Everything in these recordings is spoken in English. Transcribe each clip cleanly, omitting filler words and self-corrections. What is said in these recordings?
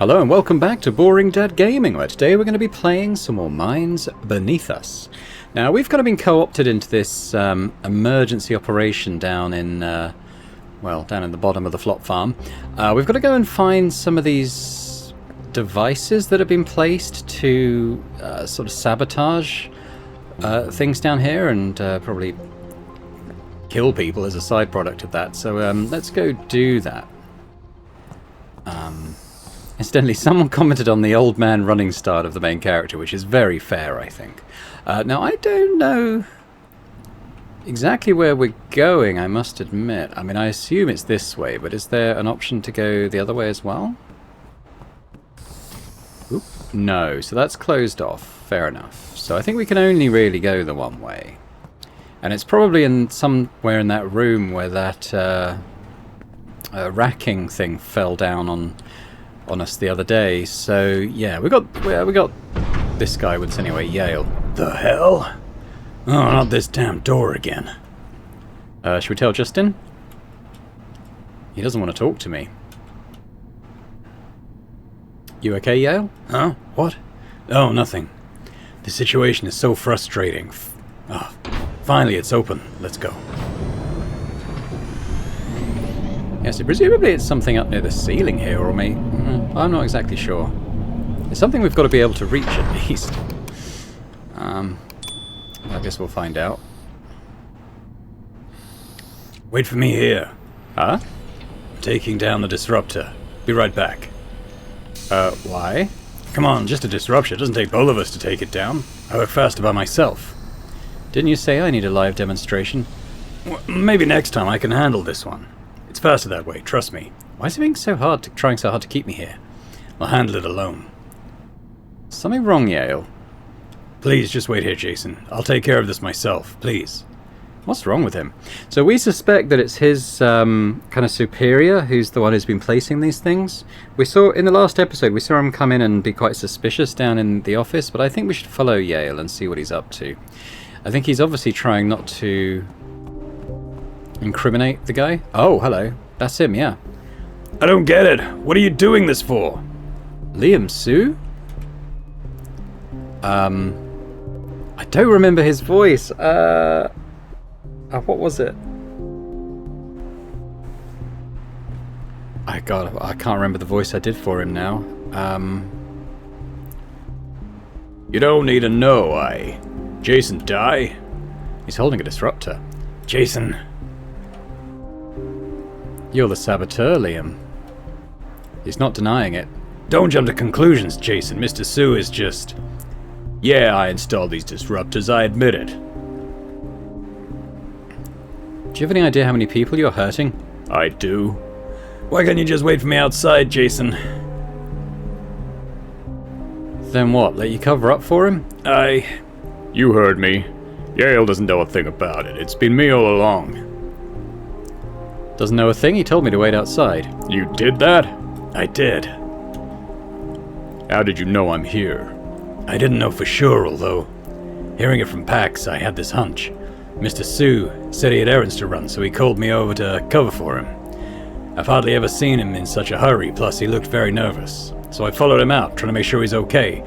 Hello and welcome back to Boring Dad Gaming, where today we're going to be playing some more Minds Beneath Us. Now, we've kind of been co-opted into this emergency operation down in, down in the bottom of the flop farm. We've got to go and find some of these devices that have been placed to sort of sabotage things down here and probably kill people as a side product of that. So let's go do that. Incidentally, someone commented on the old man running start of the main character, which is very fair, I think. Now, I don't know exactly where we're going, I must admit. I mean, I assume it's this way, but is there an option to go the other way as well? Oop, no, so that's closed off. Fair enough. So I think we can only really go the one way. And it's probably in somewhere in that room where that racking thing fell down on us the other day. So yeah, we got this guy with us anyway. Yale. The hell? Oh, not this damn door again. Should we tell Justin? He doesn't want to talk to me. You okay, Yale? Huh? What? Oh, nothing. The situation is so frustrating. Finally, it's open. Let's go. Yes, presumably it's something up near the ceiling here, or maybe... I'm not exactly sure. It's something we've got to be able to reach, at least. I guess we'll find out. Wait for me here. Huh? I'm taking down the disruptor. Be right back. Why? Come on, just a disruptor. It doesn't take both of us to take it down. I work faster by myself. Didn't you say I need a live demonstration? Well, maybe next time I can handle this one. It's faster that way, trust me. Why is it trying so hard to keep me here? I'll handle it alone. Something wrong, Yale? Please, just wait here, Jason. I'll take care of this myself, please. What's wrong with him? So we suspect that it's his kind of superior who's the one who's been placing these things. We saw, in the last episode, we saw him come in and be quite suspicious down in the office, but I think we should follow Yale and see what he's up to. I think he's obviously trying not to incriminate the guy. Oh, hello. That's him, yeah. I don't get it. What are you doing this for? Liam Sue? I don't remember his voice. What was it? I can't remember the voice I did for him now. You don't need to know, Jason die? He's holding a disruptor. Jason. You're the saboteur, Liam. He's not denying it. Don't jump to conclusions, Jason. Mr. Sue is just... Yeah, I installed these disruptors, I admit it. Do you have any idea how many people you're hurting? I do. Why can't you just wait for me outside, Jason? Then what, let you cover up for him? You heard me. Yale doesn't know a thing about it. It's been me all along. Doesn't know a thing? He told me to wait outside. You did that? I did. How did you know I'm here? I didn't know for sure, although, hearing it from Pax, I had this hunch. Mr. Sue said he had errands to run, so he called me over to cover for him. I've hardly ever seen him in such a hurry, plus he looked very nervous. So I followed him out, trying to make sure he's okay,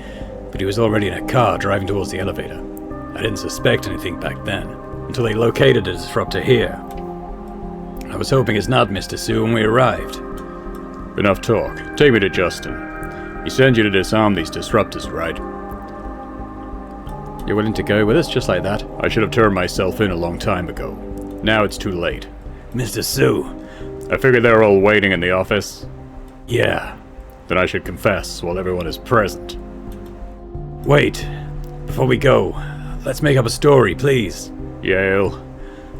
but he was already in a car driving towards the elevator. I didn't suspect anything back then, until they located a disruptor here. I was hoping it's not Mr. Sue when we arrived. Enough talk. Take me to Justin. He sent you to disarm these disruptors, right? You're willing to go with us just like that? I should have turned myself in a long time ago. Now it's too late. Mr. Sue. I figured they were all waiting in the office. Yeah. Then I should confess while everyone is present. Wait. Before we go, let's make up a story, please. Yale.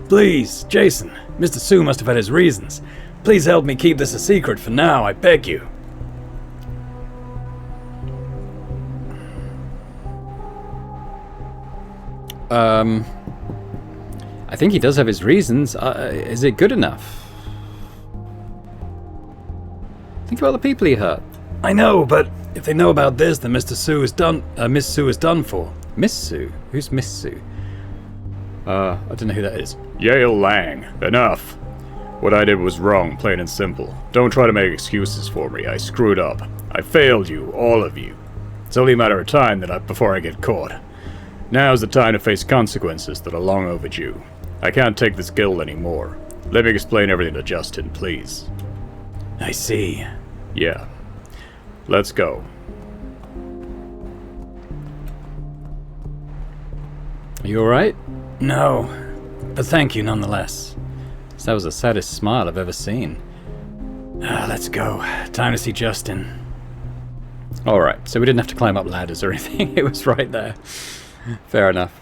Please, Jason. Mr. Sue must have had his reasons. Please help me keep this a secret for now, I beg you. I think he does have his reasons. Is it good enough? Think about the people he hurt. I know, but if they know about this, then Mr. Sue is done. Miss Sue is done for. Miss Sue? Who's Miss Sue? I don't know who that is. Yale Lang. Enough. What I did was wrong, plain and simple. Don't try to make excuses for me. I screwed up. I failed you, all of you. It's only a matter of time before I get caught. Now's the time to face consequences that are long overdue. I can't take this guilt anymore. Let me explain everything to Justin, please. I see. Yeah. Let's go. Are you alright? No, but thank you nonetheless. That was the saddest smile I've ever seen. Let's go. Time to see Justin. Alright, so we didn't have to climb up ladders or anything. It was right there. Fair enough.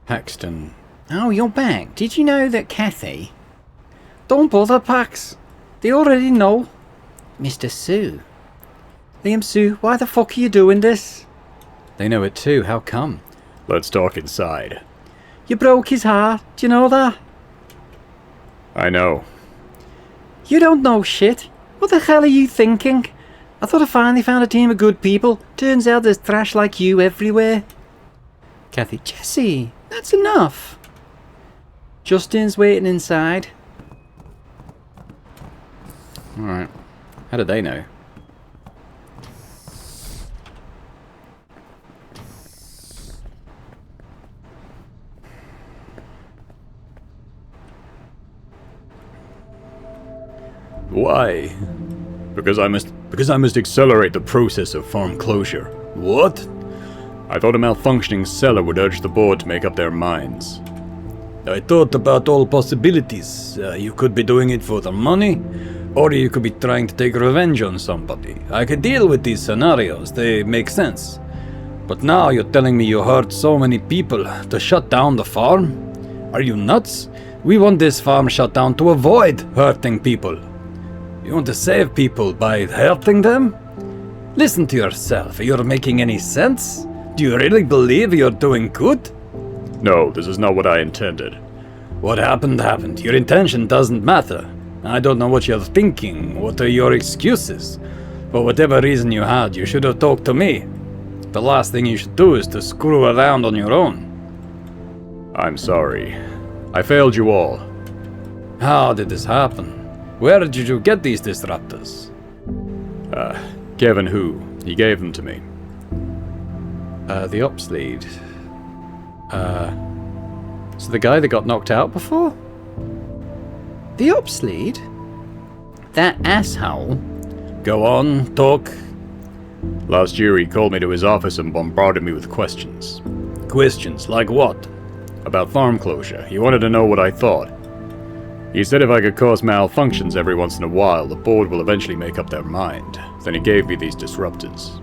Paxton. Oh, you're back. Did you know that Kathy... Don't bother, Pax. They already know. Mr. Sue. Liam Sue, why the fuck are you doing this? They know it too. How come? Let's talk inside. You broke his heart. Do you know that? I know. You don't know shit. What the hell are you thinking? I thought I finally found a team of good people. Turns out there's trash like you everywhere. Kathy. Jesse, that's enough. Justin's waiting inside. Alright. How did they know? Why? Because I must accelerate the process of farm closure. What? I thought a malfunctioning cellar would urge the board to make up their minds. I thought about all possibilities. You could be doing it for the money, or you could be trying to take revenge on somebody. I could deal with these scenarios, they make sense. But now you're telling me you hurt so many people to shut down the farm? Are you nuts? We want this farm shut down to avoid hurting people. You want to save people by hurting them? Listen to yourself, are you making any sense? Do you really believe you're doing good? No, this is not what I intended. What happened happened. Your intention doesn't matter. I don't know what you're thinking. What are your excuses? For whatever reason you had, you should have talked to me. The last thing you should do is to screw around on your own. I'm sorry. I failed you all. How did this happen? Where did you get these disruptors? Kevin Hu. He gave them to me. The ops lead. So the guy that got knocked out before? The ops lead? That asshole? Go on, talk. Last year he called me to his office and bombarded me with questions. Questions like what? About farm closure. He wanted to know what I thought. He said if I could cause malfunctions every once in a while, the board will eventually make up their mind. Then he gave me these disruptors.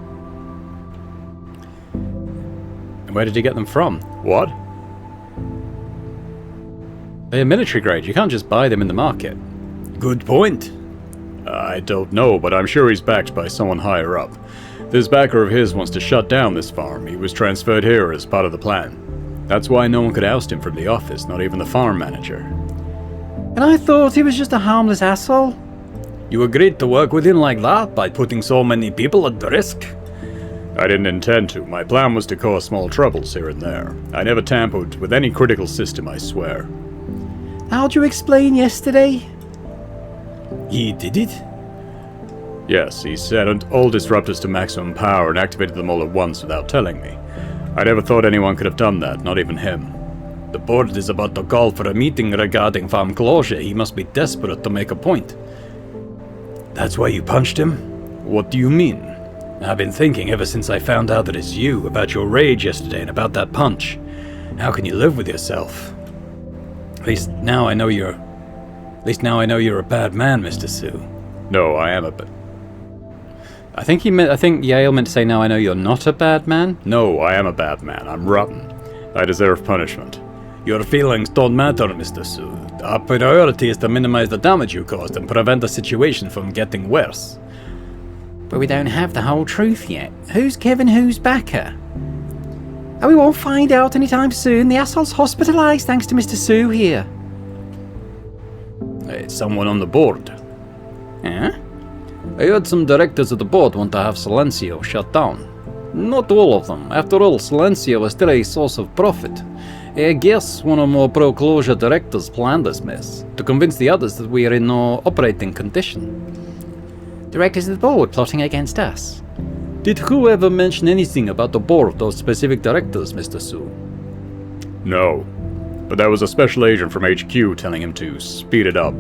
And where did you get them from? What? They're military grade. You can't just buy them in the market. Good point. I don't know, but I'm sure he's backed by someone higher up. This backer of his wants to shut down this farm. He was transferred here as part of the plan. That's why no one could oust him from the office, not even the farm manager. And I thought he was just a harmless asshole. You agreed to work with him like that by putting so many people at risk? I didn't intend to. My plan was to cause small troubles here and there. I never tampered with any critical system, I swear. How'd you explain yesterday? He did it? Yes, he set all disruptors to maximum power and activated them all at once without telling me. I never thought anyone could have done that, not even him. The board is about to call for a meeting regarding farm closure. He must be desperate to make a point. That's why you punched him? What do you mean? I've been thinking ever since I found out that it's you, about your rage yesterday and about that punch. How can you live with yourself? At least now I know you're a bad man, Mr. Sue. No, I am a I think Yale meant to say, now I know you're not a bad man. No, I am a bad man. I'm rotten. I deserve punishment. Your feelings don't matter, Mr. Sue. Our priority is to minimize the damage you caused and prevent the situation from getting worse. But we don't have the whole truth yet. Who's Kevin, who's backer? And we won't find out anytime soon. The asshole's hospitalized thanks to Mr. Sue here. It's someone on the board. Huh? I heard some directors of the board want to have Silencio shut down. Not all of them. After all, Silencio is still a source of profit. I guess one or more pro-closure directors planned this mess, to convince the others that we are in no operating condition. Directors of the board plotting against us. Did whoever mention anything about the board or specific directors, Mr. Sue? No. But there was a special agent from HQ telling him to speed it up.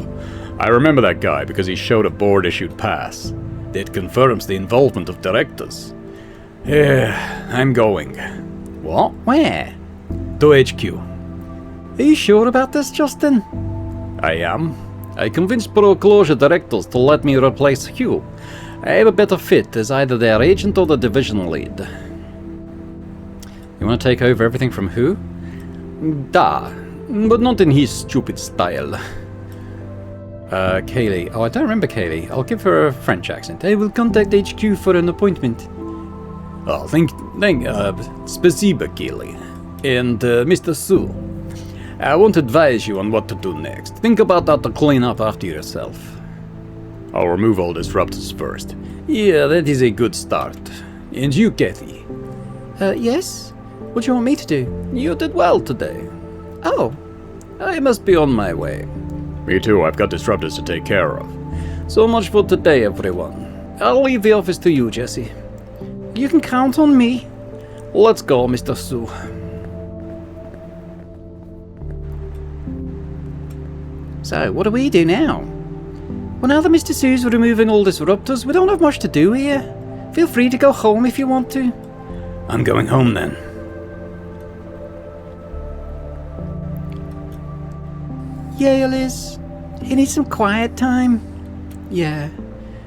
I remember that guy because he showed a board-issued pass. It confirms the involvement of directors. Yeah, I'm going. What? Where? To HQ. Are you sure about this, Justin? I am. I convinced pro-closure directors to let me replace Hugh. I have a better fit as either their agent or the division lead. You want to take over everything from who? Da, but not in his stupid style. Kaylee. Oh, I don't remember Kaylee. I'll give her a French accent. I will contact HQ for an appointment. Oh, spasiba, Keely. And Mr. Sue, I won't advise you on what to do next. Think about how to clean up after yourself. I'll remove all disruptors first. Yeah, that is a good start. And you, Kathy? Yes? What do you want me to do? You did well today. Oh. I must be on my way. Me too, I've got disruptors to take care of. So much for today, everyone. I'll leave the office to you, Jesse. You can count on me. Let's go, Mr. Sue. So, what do we do now? Well, now that Mr. Sue's removing all disruptors, we don't have much to do here. Feel free to go home if you want to. I'm going home then. Yeah, Liz. You need some quiet time. Yeah.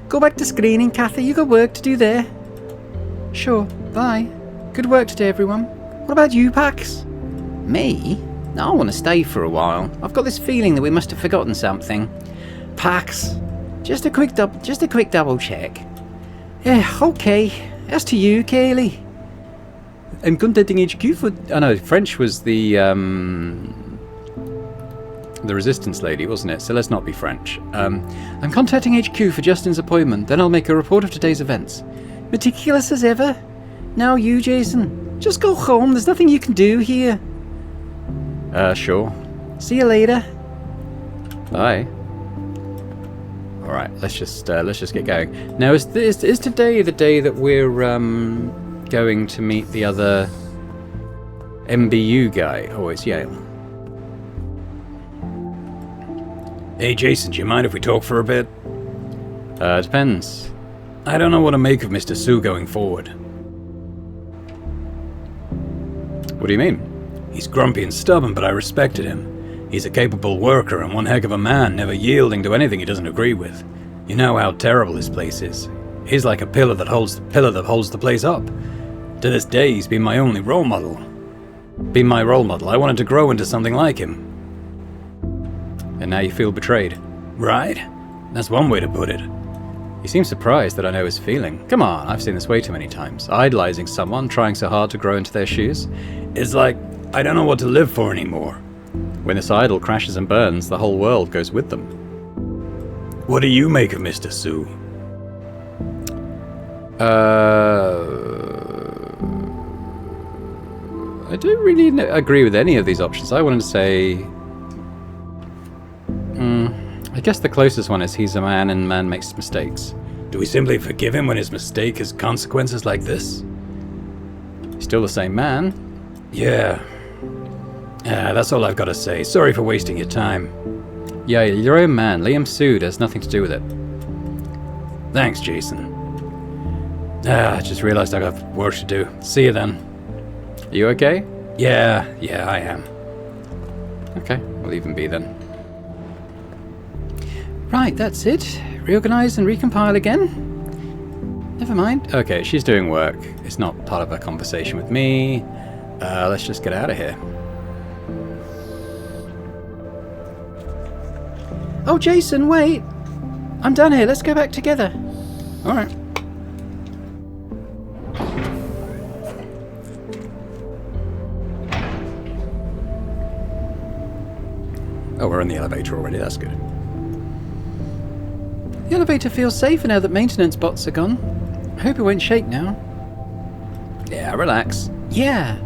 Go back to screening, Kathy. You got work to do there. Sure. Bye. Good work today, everyone. What about you, Pax? Me? No, I want to stay for a while. I've got this feeling that we must have forgotten something. Pax, just a quick double check. Yeah, okay. As to you, Kaylee. I'm contacting HQ for... Oh no, French was the resistance lady, wasn't it? So let's not be French. I'm contacting HQ for Justin's appointment, then I'll make a report of today's events. Meticulous as ever. Now you, Jason. Just go home, there's nothing you can do here. Sure. See you later. Bye. Alright, let's just get going. Now, is today the day that we're going to meet the other MBU guy? Oh, it's Yale. Hey Jason, do you mind if we talk for a bit? Depends. I don't know what to make of Mr. Sue going forward. What do you mean? He's grumpy and stubborn, but I respected him. He's a capable worker and one heck of a man, never yielding to anything he doesn't agree with. You know how terrible this place is. He's like a pillar that holds the place up. To this day, he's been my only role model. Been my role model. I wanted to grow into something like him. And now you feel betrayed. Right? That's one way to put it. You seem surprised that I know his feeling. Come on, I've seen this way too many times. Idolizing someone, trying so hard to grow into their shoes. It's like, I don't know what to live for anymore. When this idol crashes and burns, the whole world goes with them. What do you make of Mr. Sue? I don't really agree with any of these options. I wanted to say... I guess the closest one is he's a man and man makes mistakes. Do we simply forgive him when his mistake has consequences like this? He's still the same man. Yeah. That's all I've got to say. Sorry for wasting your time. Yeah, your own man, Liam Sue, has nothing to do with it. Thanks, Jason. I just realized I got work to do. See you then. Are you okay? Yeah, I am. Okay, we'll even be then. Right, that's it. Reorganize and recompile again. Never mind. Okay, she's doing work. It's not part of a conversation with me. Let's just get out of here. Oh, Jason, wait. I'm done here. Let's go back together. Alright. Oh, we're in the elevator already, that's good. The elevator feels safer now that maintenance bots are gone. I hope it won't shake now. Yeah, relax. Yeah,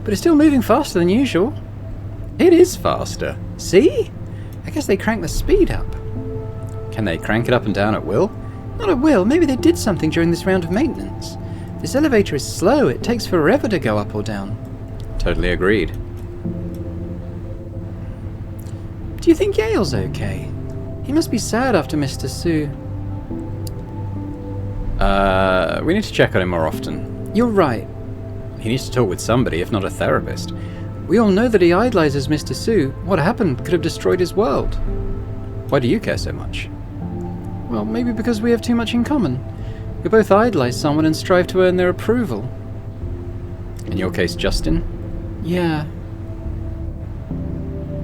but it's still moving faster than usual. It is faster. See? I guess they cranked the speed up. Can they crank it up and down at will? Not at will, maybe they did something during this round of maintenance. This elevator is slow, it takes forever to go up or down. Totally agreed. Do you think Yale's okay? He must be sad after Mr. Sue. We need to check on him more often. You're right. He needs to talk with somebody, if not a therapist. We all know that he idolizes Mr. Sue. What happened could have destroyed his world. Why do you care so much? Well, maybe because we have too much in common. We both idolize someone and strive to earn their approval. In your case, Justin? Yeah.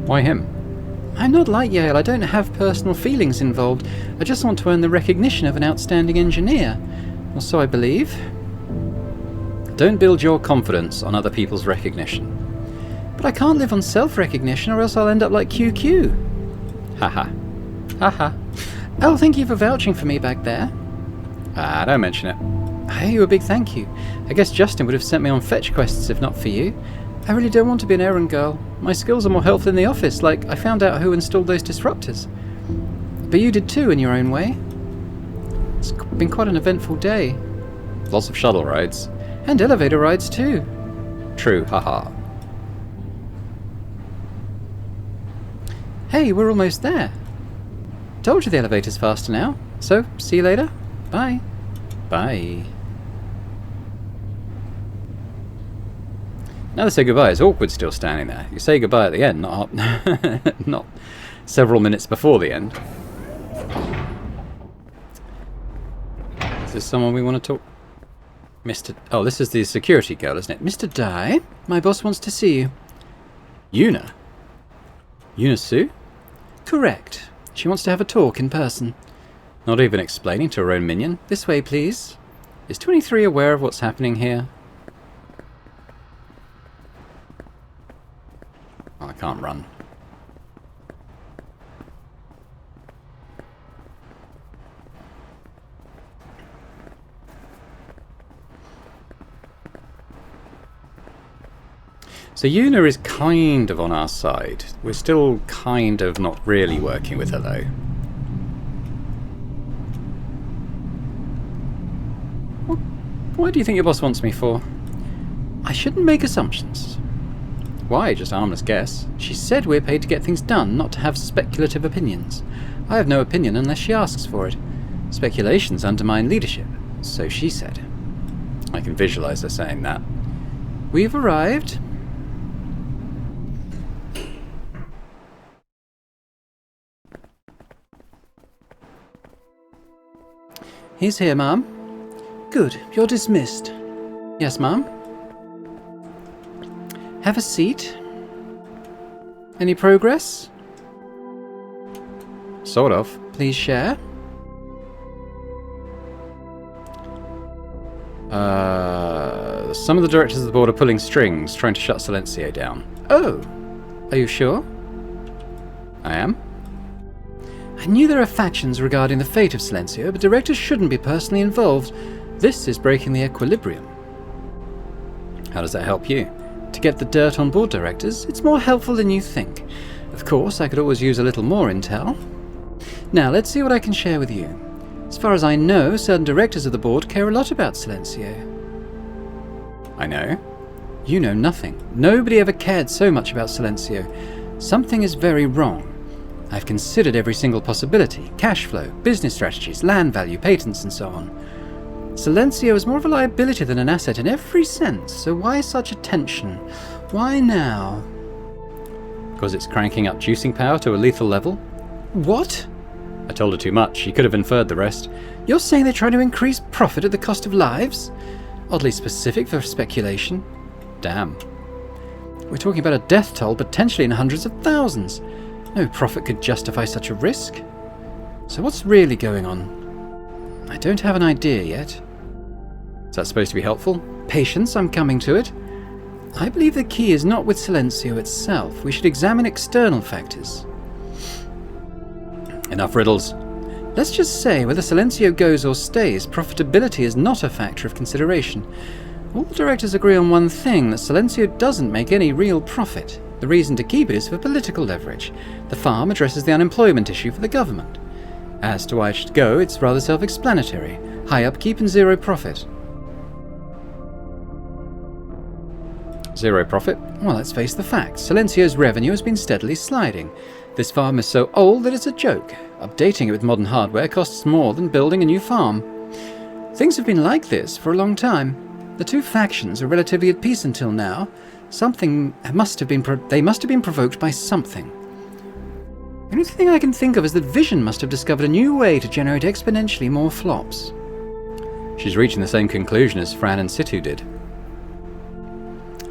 Why him? I'm not like Yale, I don't have personal feelings involved. I just want to earn the recognition of an outstanding engineer. Or so I believe. Don't build your confidence on other people's recognition. But I can't live on self-recognition or else I'll end up like QQ. Haha. Haha. Oh, thank you for vouching for me back there. Ah, don't mention it. I owe you a big thank you. I guess Justin would have sent me on fetch quests if not for you. I really don't want to be an errand girl. My skills are more helpful in the office, like I found out who installed those disruptors. But you did too, in your own way. It's been quite an eventful day. Lots of shuttle rides. And elevator rides too. True, haha. Hey, we're almost there. Told you the elevator's faster now. So, see you later. Bye. Bye. Now to say goodbye, it's awkward still standing there. You say goodbye at the end, not not several minutes before the end. Is this someone we want to talk? Mr. Oh, this is the security girl, isn't it? Mr. Dye, my boss wants to see you. Yuna? Yuna Sue? Correct. She wants to have a talk in person. Not even explaining to her own minion? This way, please. Is 23 aware of what's happening here? Oh, I can't run. So Yuna is kind of on our side. We're still kind of not really working with her though. What do you think your boss wants me for? I shouldn't make assumptions. Why? Just a harmless guess. She said we're paid to get things done, not to have speculative opinions. I have no opinion unless she asks for it. Speculations undermine leadership, so she said. I can visualize her saying that. We've arrived. He's here, Ma'am. Good, you're dismissed. Yes, Ma'am? Have a seat. Any progress? Sort of. Please share. Some of the directors of the board are pulling strings, trying to shut Silencio down. Oh, are you sure? I am? I knew there are factions regarding the fate of Silencio, but directors shouldn't be personally involved. This is breaking the equilibrium. How does that help you? To get the dirt on board directors, it's more helpful than you think. Of course, I could always use a little more intel. Now, let's see what I can share with you. As far as I know, certain directors of the board care a lot about Silencio. I know. You know nothing. Nobody ever cared so much about Silencio. Something is very wrong. I've considered every single possibility. Cash flow, business strategies, land value, patents, and so on. Silencio is more of a liability than an asset in every sense, so why such attention? Why now? Because it's cranking up juicing power to a lethal level? What? I told her too much. She could have inferred the rest. You're saying they're trying to increase profit at the cost of lives? Oddly specific for speculation. Damn. We're talking about a death toll potentially in hundreds of thousands. No profit could justify such a risk. So what's really going on? I don't have an idea yet. Is that supposed to be helpful? Patience, I'm coming to it. I believe the key is not with Silencio itself. We should examine external factors. Enough riddles. Let's just say whether Silencio goes or stays, profitability is not a factor of consideration. All the directors agree on one thing, that Silencio doesn't make any real profit. The reason to keep it is for political leverage. The farm addresses the unemployment issue for the government. As to why it should go, it's rather self-explanatory. High upkeep and zero profit. Zero profit? Well, let's face the facts. Silencio's revenue has been steadily sliding. This farm is so old that it's a joke. Updating it with modern hardware costs more than building a new farm. Things have been like this for a long time. The two factions are relatively at peace until now. They must have been provoked by something. The only thing I can think of is that Vision must have discovered a new way to generate exponentially more flops. She's reaching the same conclusion as Fran and Situ did.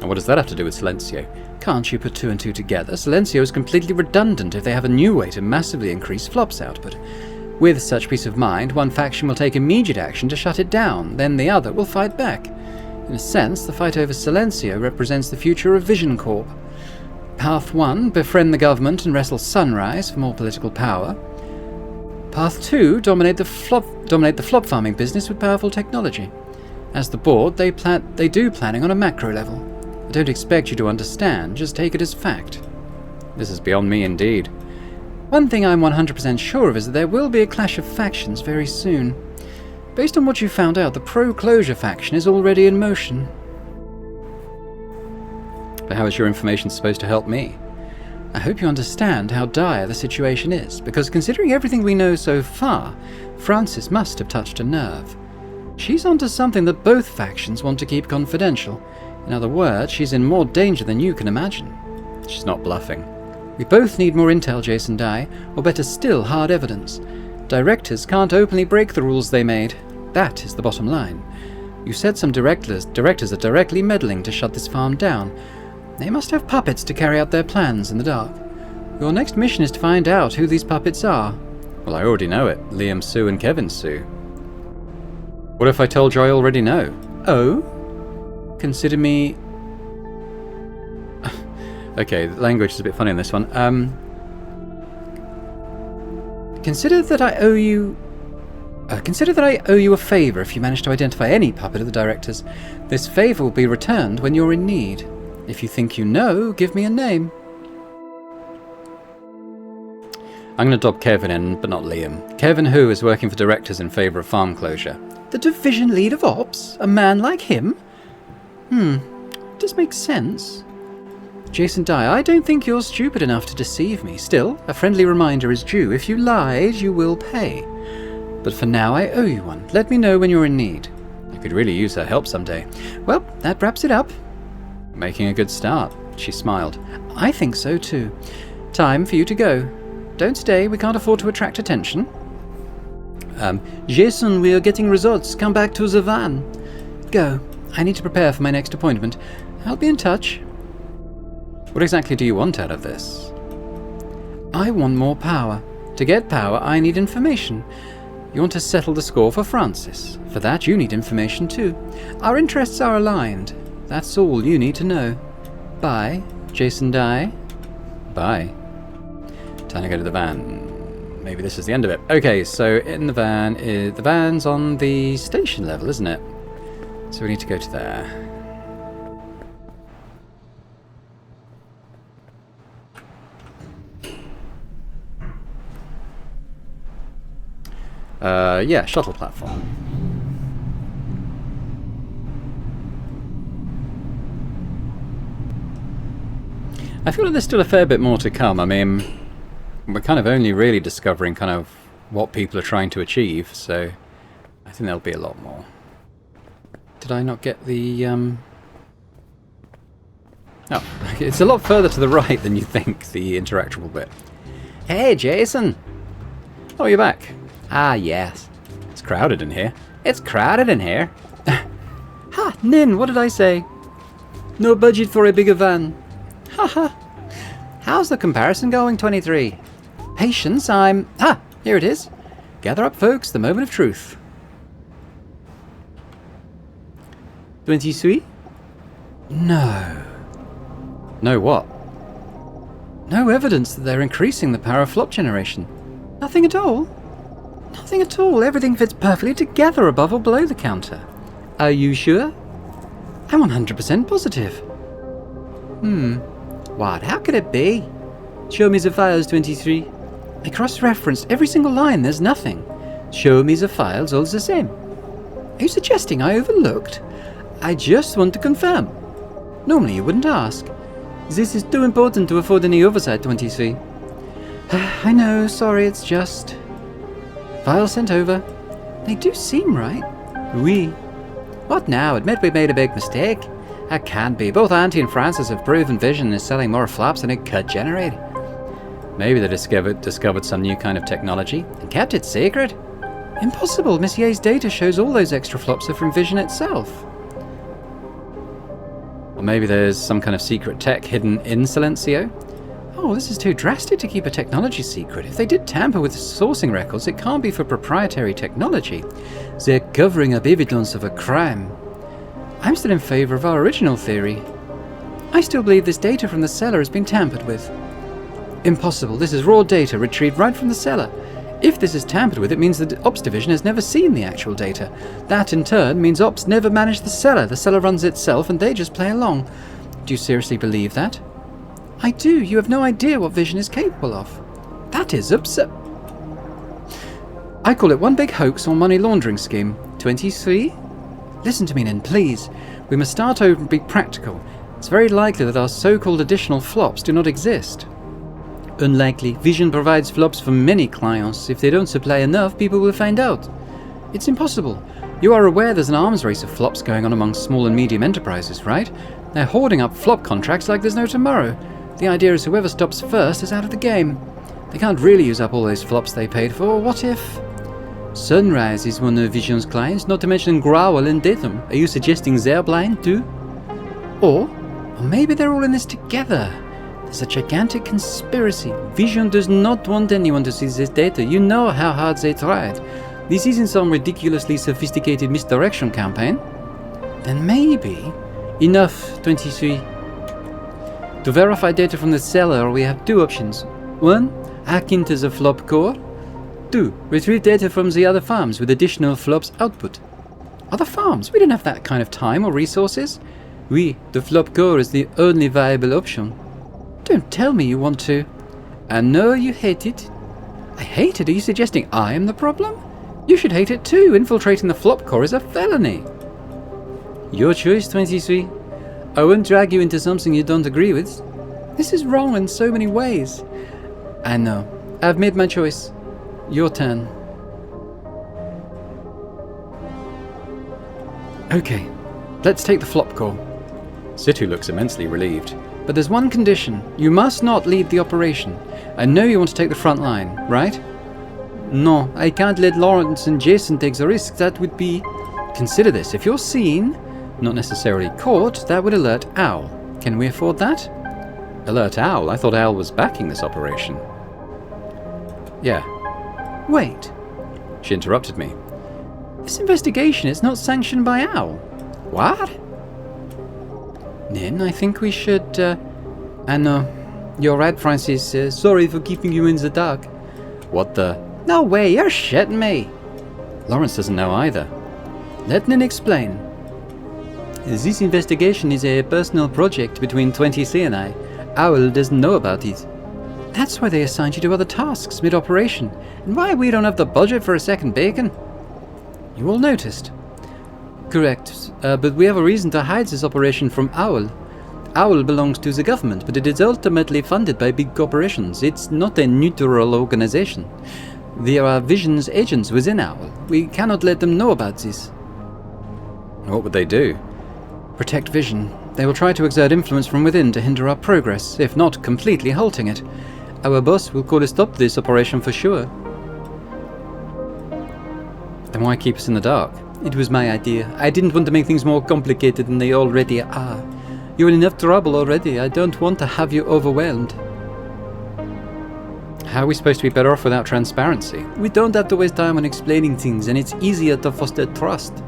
And what does that have to do with Silencio? Can't you put two and two together? Silencio is completely redundant if they have a new way to massively increase flops output. With such peace of mind, one faction will take immediate action to shut it down, then the other will fight back. In a sense, the fight over Silencio represents the future of Vision Corp. Path 1, befriend the government and wrestle Sunrise for more political power. Path 2, dominate the flop farming business with powerful technology. As the board, they do planning on a macro level. I don't expect you to understand, just take it as fact. This is beyond me indeed. One thing I'm 100% sure of is that there will be a clash of factions very soon. Based on what you found out, the pro-closure faction is already in motion. But how is your information supposed to help me? I hope you understand how dire the situation is, because considering everything we know so far, Francis must have touched a nerve. She's onto something that both factions want to keep confidential. In other words, she's in more danger than you can imagine. She's not bluffing. We both need more intel, Jason Dye, or better still, hard evidence. Directors can't openly break the rules they made. That is the bottom line. You said some directors are directly meddling to shut this farm down. They must have puppets to carry out their plans in the dark. Your next mission is to find out who these puppets are. Well, I already know it. Liam Sue and Kevin Sue. What if I told you I already know? Oh? Consider me... Okay, the language is a bit funny on this one. Consider that I owe you a favour if you manage to identify any puppet of the directors. This favour will be returned when you're in need. If you think you know, give me a name. I'm going to dob Kevin in, but not Liam. Kevin who is working for directors in favour of farm closure. The division lead of ops? A man like him? Does make sense. Jason Dye, I don't think you're stupid enough to deceive me. Still, a friendly reminder is due. If you lied, you will pay. But for now, I owe you one. Let me know when you're in need. I could really use her help someday. Well, that wraps it up. Making a good start. She smiled. I think so too. Time for you to go. Don't stay, we can't afford to attract attention. Jason, we are getting results. Come back to the van. Go. I need to prepare for my next appointment. I'll be in touch. What exactly do you want out of this? I want more power. To get power, I need information. You want to settle the score for Francis. For that, you need information too. Our interests are aligned. That's all you need to know. Bye, Jason Dye. Bye. Time to go to the van. Maybe this is the end of it. Okay, so in the van, the van's on the station level, isn't it? So we need to go to there. Yeah, shuttle platform. I feel like there's still a fair bit more to come. I mean, we're kind of only really discovering kind of what people are trying to achieve, so I think there'll be a lot more. Did I not get the, Oh, it's a lot further to the right than you think, the interactable bit. Hey, Jason! Oh, you're back. Ah, yes. It's crowded in here. It's crowded in here. Ha! Nin, what did I say? No budget for a bigger van. Haha. How's the comparison going, 23? Patience, here it is. Gather up, folks, the moment of truth. 23? No. No what? No evidence that they're increasing the power of flop generation. Nothing at all? Nothing at all. Everything fits perfectly together above or below the counter. Are you sure? I'm 100% positive. What? How could it be? Show me the files, 23. I cross-referenced every single line. There's nothing. Show me the files all the same. Are you suggesting I overlooked? I just want to confirm. Normally you wouldn't ask. This is too important to afford any oversight, 23. I know, sorry, it's just... Files sent over. They do seem right. Oui. What now? Admit we made a big mistake? That can't be. Both Auntie and Francis have proven Vision is selling more flops than it could generate. Maybe they discovered some new kind of technology And kept it secret? Impossible. Messier's data shows all those extra flops are from Vision itself. Or maybe there's some kind of secret tech hidden in Silencio. Oh, this is too drastic to keep a technology secret. If they did tamper with sourcing records, it can't be for proprietary technology. They're covering up evidence of a crime. I'm still in favor of our original theory. I still believe this data from the cellar has been tampered with. Impossible. This is raw data retrieved right from the cellar. If this is tampered with, it means the Ops Division has never seen the actual data. That, in turn, means Ops never managed the cellar. The cellar runs itself, and they just play along. Do you seriously believe that? I do. You have no idea what Vision is capable of. That is absurd. I call it one big hoax or money laundering scheme. 23? Listen to me, Nin, please. We must start over and be practical. It's very likely that our so-called additional flops do not exist. Unlikely. Vision provides flops for many clients. If they don't supply enough, people will find out. It's impossible. You are aware there's an arms race of flops going on among small and medium enterprises, right? They're hoarding up flop contracts like there's no tomorrow. The idea is whoever stops first is out of the game. They can't really use up all those flops they paid for. What if... Sunrise is one of Vision's clients, not to mention Growl and Datum. Are you suggesting they're blind too? Or maybe they're all in this together. There's a gigantic conspiracy. Vision does not want anyone to see this data. You know how hard they tried. This isn't some ridiculously sophisticated misdirection campaign. Then maybe... Enough, 23. To verify data from the cellar, we have two options. 1. Hack into the flop core. 2. Retrieve data from the other farms with additional flops output. Other farms? We don't have that kind of time or resources. The flop core is the only viable option. Don't tell me you want to. I know you hate it. I hate it? Are you suggesting I am the problem? You should hate it too. Infiltrating the flop core is a felony. Your choice, 23. I won't drag you into something you don't agree with. This is wrong in so many ways. I know. I've made my choice. Your turn. Okay, let's take the flop core. Situ looks immensely relieved. But there's one condition. You must not lead the operation. I know you want to take the front line, right? No, I can't let Lawrence and Jason take the risk. That would be... Consider this. If you're seen, not necessarily caught, that would alert Owl. Can we afford that? Alert Owl? I thought Owl was backing this operation. Yeah. Wait. She interrupted me. This investigation is not sanctioned by Owl. What? Nin, I think we should, I know. You're right, Francis. Sorry for keeping you in the dark. What the... No way, you're shitting me. Lawrence doesn't know either. Let Nin explain. This investigation is a personal project between 20C and I. Owl doesn't know about it. That's why they assigned you to other tasks mid-operation, and why we don't have the budget for a second bacon. You all noticed. Correct, but we have a reason to hide this operation from Owl. Owl belongs to the government, but it is ultimately funded by big corporations. It's not a neutral organization. There are Vision's agents within Owl. We cannot let them know about this. What would they do? Protect Vision. They will try to exert influence from within to hinder our progress, if not completely halting it. Our boss will call a stop to this operation for sure. Then why keep us in the dark? It was my idea. I didn't want to make things more complicated than they already are. You're in enough trouble already. I don't want to have you overwhelmed. How are we supposed to be better off without transparency? We don't have to waste time on explaining things, and it's easier to foster trust.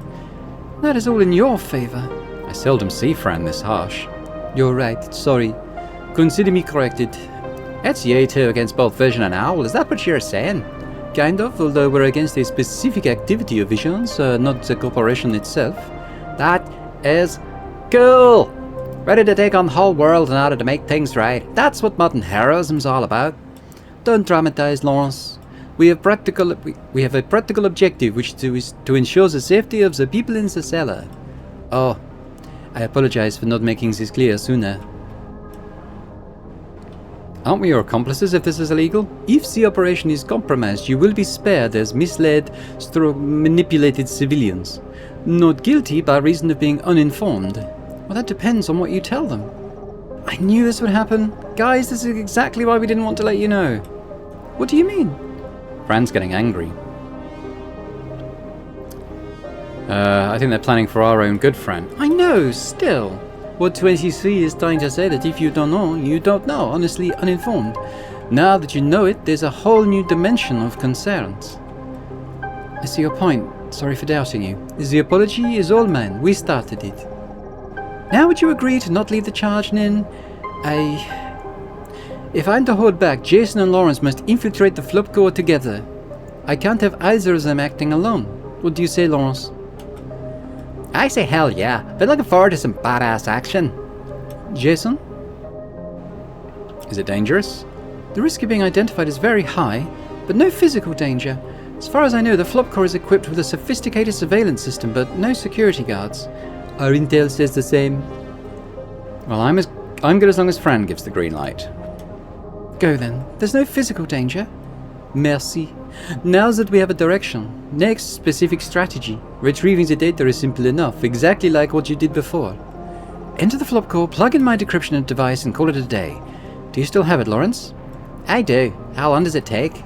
That is all in your favor. I seldom see Fran this harsh. You're right. Sorry. Consider me corrected. It's you two against both Vision and Owl, is that what you're saying? Kind of, although we're against a specific activity of Vision's, not the corporation itself. That is cool! Ready to take on the whole world in order to make things right. That's what modern heroism's all about. Don't dramatize, Lawrence. We have a practical objective, which is to ensure the safety of the people in the cellar. Oh, I apologize for not making this clear sooner. Aren't we your accomplices if this is illegal? If the operation is compromised, you will be spared as misled, manipulated civilians. Not guilty by reason of being uninformed. Well, that depends on what you tell them. I knew this would happen. Guys, this is exactly why we didn't want to let you know. What do you mean? Fran's getting angry. I think they're planning for our own good, Fran. I know, still. What 23 is trying to say that if you don't know, you don't know, honestly uninformed. Now that you know it, there's a whole new dimension of concerns. I see your point. Sorry for doubting you. The apology is all mine. We started it. Now would you agree to not lead the charge, Nin? If I'm to hold back, Jason and Lawrence must infiltrate the Flop Corps together. I can't have either of them acting alone. What do you say, Lawrence? I say hell yeah. Been looking forward to some badass action. Jason? Is it dangerous? The risk of being identified is very high, but no physical danger. As far as I know, the Flop Corps is equipped with a sophisticated surveillance system, but no security guards. Our intel says the same. Well, I'm good as long as Fran gives the green light. Go then. There's no physical danger. Merci. Now that we have a direction, next specific strategy. Retrieving the data is simple enough, exactly like what you did before. Enter the Flop Corps, plug in my decryption device and call it a day. Do you still have it, Lawrence? I do. How long does it take?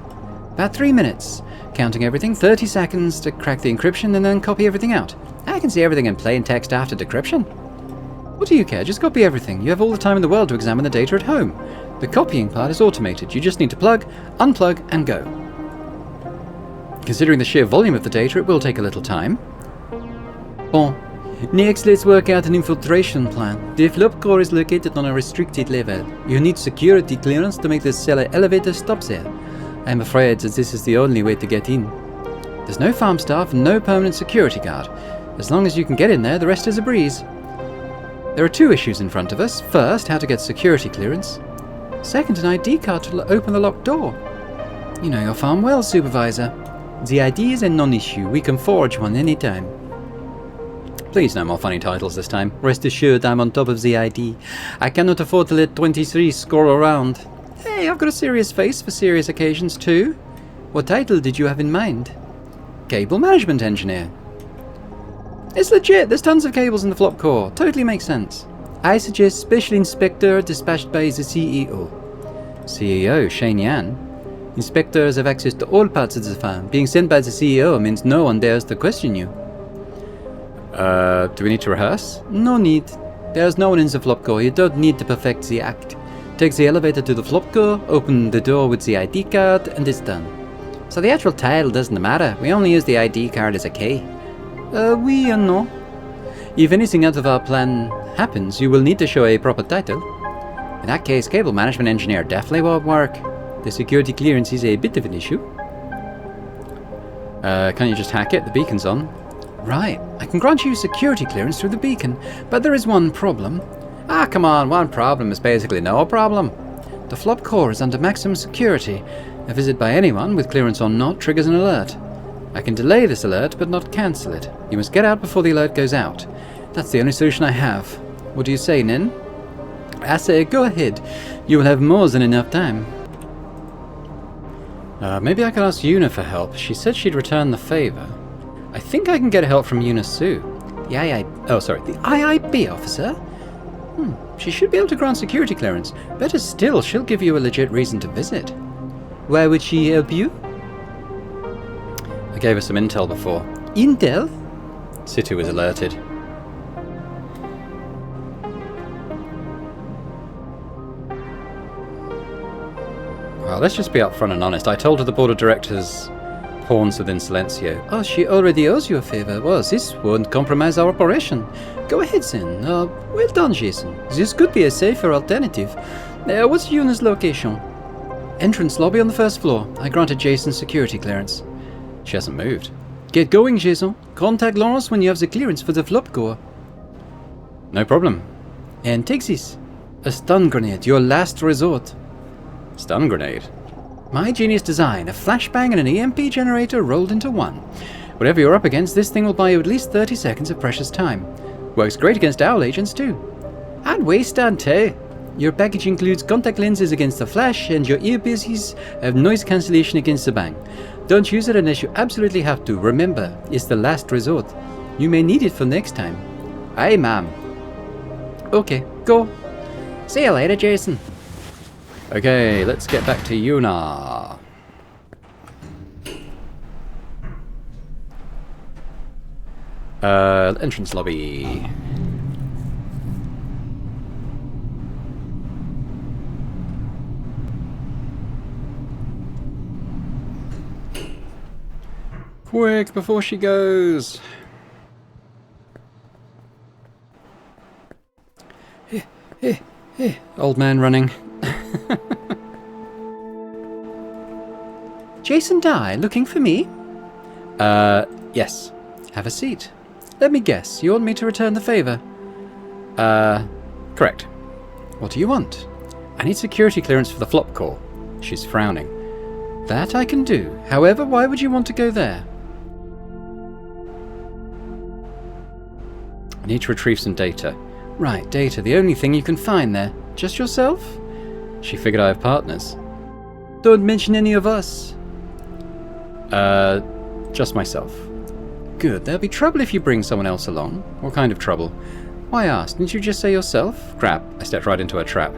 About 3 minutes. Counting everything, 30 seconds to crack the encryption and then copy everything out. I can see everything in plain text after decryption. What do you care? Just copy everything. You have all the time in the world to examine the data at home. The copying part is automated. You just need to plug, unplug, and go. Considering the sheer volume of the data, it will take a little time. Bon. Next, let's work out an infiltration plan. The Flop Corps is located on a restricted level. You need security clearance to make the cellar elevator stop there. I'm afraid that this is the only way to get in. There's no farm staff and no permanent security guard. As long as you can get in there, the rest is a breeze. There are 2 issues in front of us. First, how to get security clearance. Second, an ID card to open the locked door. You know your farm well, Supervisor. The ID is a non-issue. We can forge one anytime. Please no more funny titles this time. Rest assured I'm on top of the ID. I cannot afford to let 23 score around. Hey, I've got a serious face for serious occasions too. What title did you have in mind? Cable Management Engineer. It's legit, there's tons of cables in the Flop Corps. Totally makes sense. I suggest Special Inspector dispatched by the CEO. CEO, Shane Yan. Inspectors have access to all parts of the farm. Being sent by the CEO means no one dares to question you. Do we need to rehearse? No need. There's no one in the Flop Corps. You don't need to perfect the act. Take the elevator to the Flop Corps, open the door with the ID card, and it's done. So the actual title doesn't matter. We only use the ID card as a key. Oui and no. If anything out of our plan happens, you will need to show a proper title. In that case, Cable Management Engineer definitely won't work. The security clearance is a bit of an issue. Can't you just hack it? The beacon's on. Right, I can grant you security clearance through the beacon, but there is one problem. Ah, come on, one problem is basically no problem. The Flop Corps is under maximum security. A visit by anyone, with clearance or not, triggers an alert. I can delay this alert, but not cancel it. You must get out before the alert goes out. That's the only solution I have. What do you say, Nin? I say, go ahead. You will have more than enough time. Maybe I could ask Yuna for help. She said she'd return the favor. I think I can get help from Yuna Sue. The IIB officer? She should be able to grant security clearance. Better still, she'll give you a legit reason to visit. Why would she help you? I gave her some intel before. Intel? Situ was alerted. Well, let's just be upfront and honest. I told her the board of directors pawns within Silencio. Oh, she already owes you a favor. Well, this won't compromise our operation. Go ahead, then. Well done, Jason. This could be a safer alternative. What's Yuna's location? Entrance lobby on the first floor. I granted Jason security clearance. She hasn't moved. Get going, Jason. Contact Lawrence when you have the clearance for the flop core. No problem. And take this. A stun grenade, your last resort. Stun grenade. My genius design, a flashbang and an EMP generator rolled into one. Whatever you're up against, this thing will buy you at least 30 seconds of precious time. Works great against owl agents too. And waste on too. Your package includes contact lenses against the flash, and your earpieces have noise cancellation against the bang. Don't use it unless you absolutely have to. Remember, it's the last resort. You may need it for next time. Aye, ma'am. Okay, go. See you later, Jason. Okay, let's get back to Yuna. Entrance lobby. Quick, before she goes. Old man running. Jason Dye, looking for me? Yes. Have a seat. Let me guess, you want me to return the favor? Correct. What do you want? I need security clearance for the flop core. She's frowning. That I can do. However, why would you want to go there? I need to retrieve some data. Right, data, the only thing you can find there. Just yourself? She figured I have partners. Don't mention any of us. Just myself. Good, there'll be trouble if you bring someone else along. What kind of trouble? Why ask? Didn't you just say yourself? Crap, I stepped right into a trap.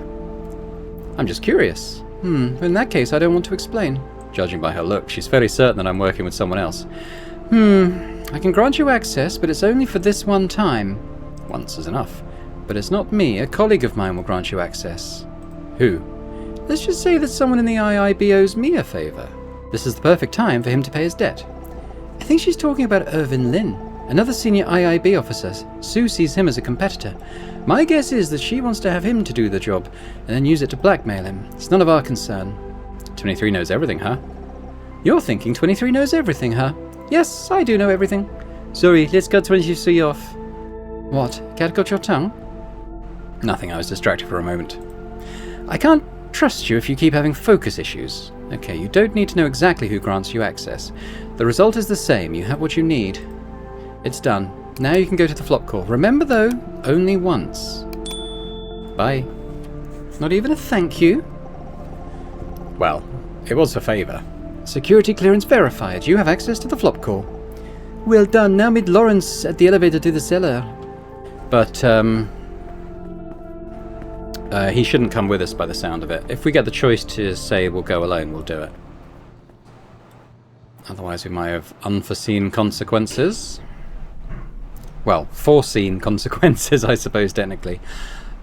I'm just curious. In that case, I don't want to explain. Judging by her look, she's fairly certain that I'm working with someone else. I can grant you access, but it's only for this one time. Once is enough. But it's not me. A colleague of mine will grant you access. Who? Let's just say that someone in the IIB owes me a favor. This is the perfect time for him to pay his debt. I think she's talking about Irvin Lin, another senior IIB officer. Sue sees him as a competitor. My guess is that she wants to have him to do the job, and then use it to blackmail him. It's none of our concern. 23 knows everything, huh? You're thinking 23 knows everything, huh? Yes, I do know everything. Sorry, let's cut 23 off. What? Cat got your tongue? Nothing, I was distracted for a moment. I can't trust you if you keep having focus issues. Okay, you don't need to know exactly who grants you access. The result is the same. You have what you need. It's done. Now you can go to the flop core. Remember though, only once. Bye. Not even a thank you? Well, it was a favor. Security clearance verified. You have access to the flop core. Well done. Now meet Lawrence at the elevator to the cellar. But, he shouldn't come with us by the sound of it. If we get the choice to say we'll go alone, we'll do it. Otherwise we might have unforeseen consequences. Well, foreseen consequences, I suppose, technically.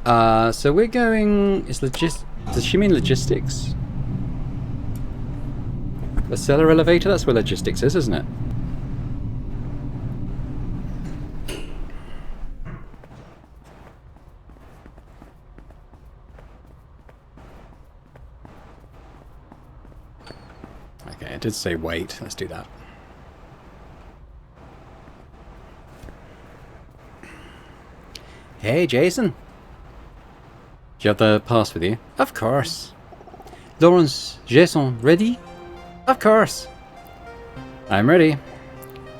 So we're going... Does she mean logistics? The cellar elevator? That's where logistics is, isn't it? Okay, it did say wait. Let's do that. Hey, Jason. Do you have the pass with you? Of course. Lawrence, Jason, ready? Of course. I'm ready.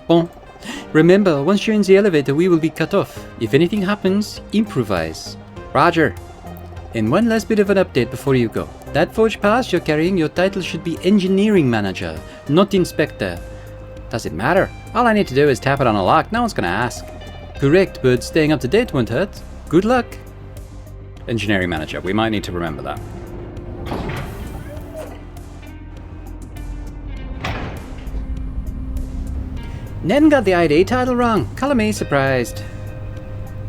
Bon. Remember, once you're in the elevator, we will be cut off. If anything happens, improvise. Roger. And one last bit of an update before you go. That forged pass you're carrying, your title should be Engineering Manager, not Inspector. Does it matter? All I need to do is tap it on a lock. No one's gonna ask. Correct, but staying up to date won't hurt. Good luck. Engineering Manager. We might need to remember that. Nen got the ID title wrong. Color me surprised.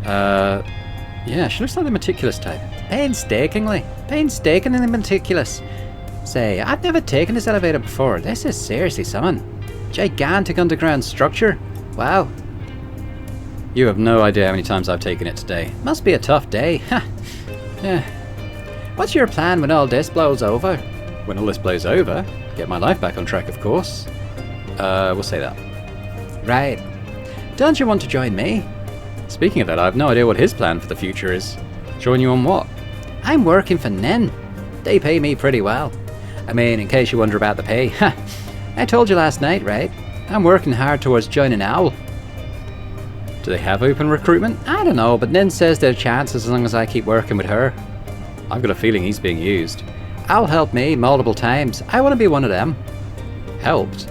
Yeah, she looks like the meticulous type. Painstakingly meticulous. Say, I've never taken this elevator before. This is seriously something. Gigantic underground structure. Wow. You have no idea how many times I've taken it today. Must be a tough day. Yeah. What's your plan when all this blows over? when all this blows over, get my life back on track, of course. We'll say that. Right. Don't you want to join me? Speaking of that, I have no idea what his plan for the future is. Join you on what? I'm working for Nen. They pay me pretty well. I mean, in case you wonder about the pay. I told you last night, right? I'm working hard towards joining Owl. Do they have open recruitment? I don't know, but Nen says there are chances as long as I keep working with her. I've got a feeling he's being used. Owl helped me multiple times. I want to be one of them. Helped?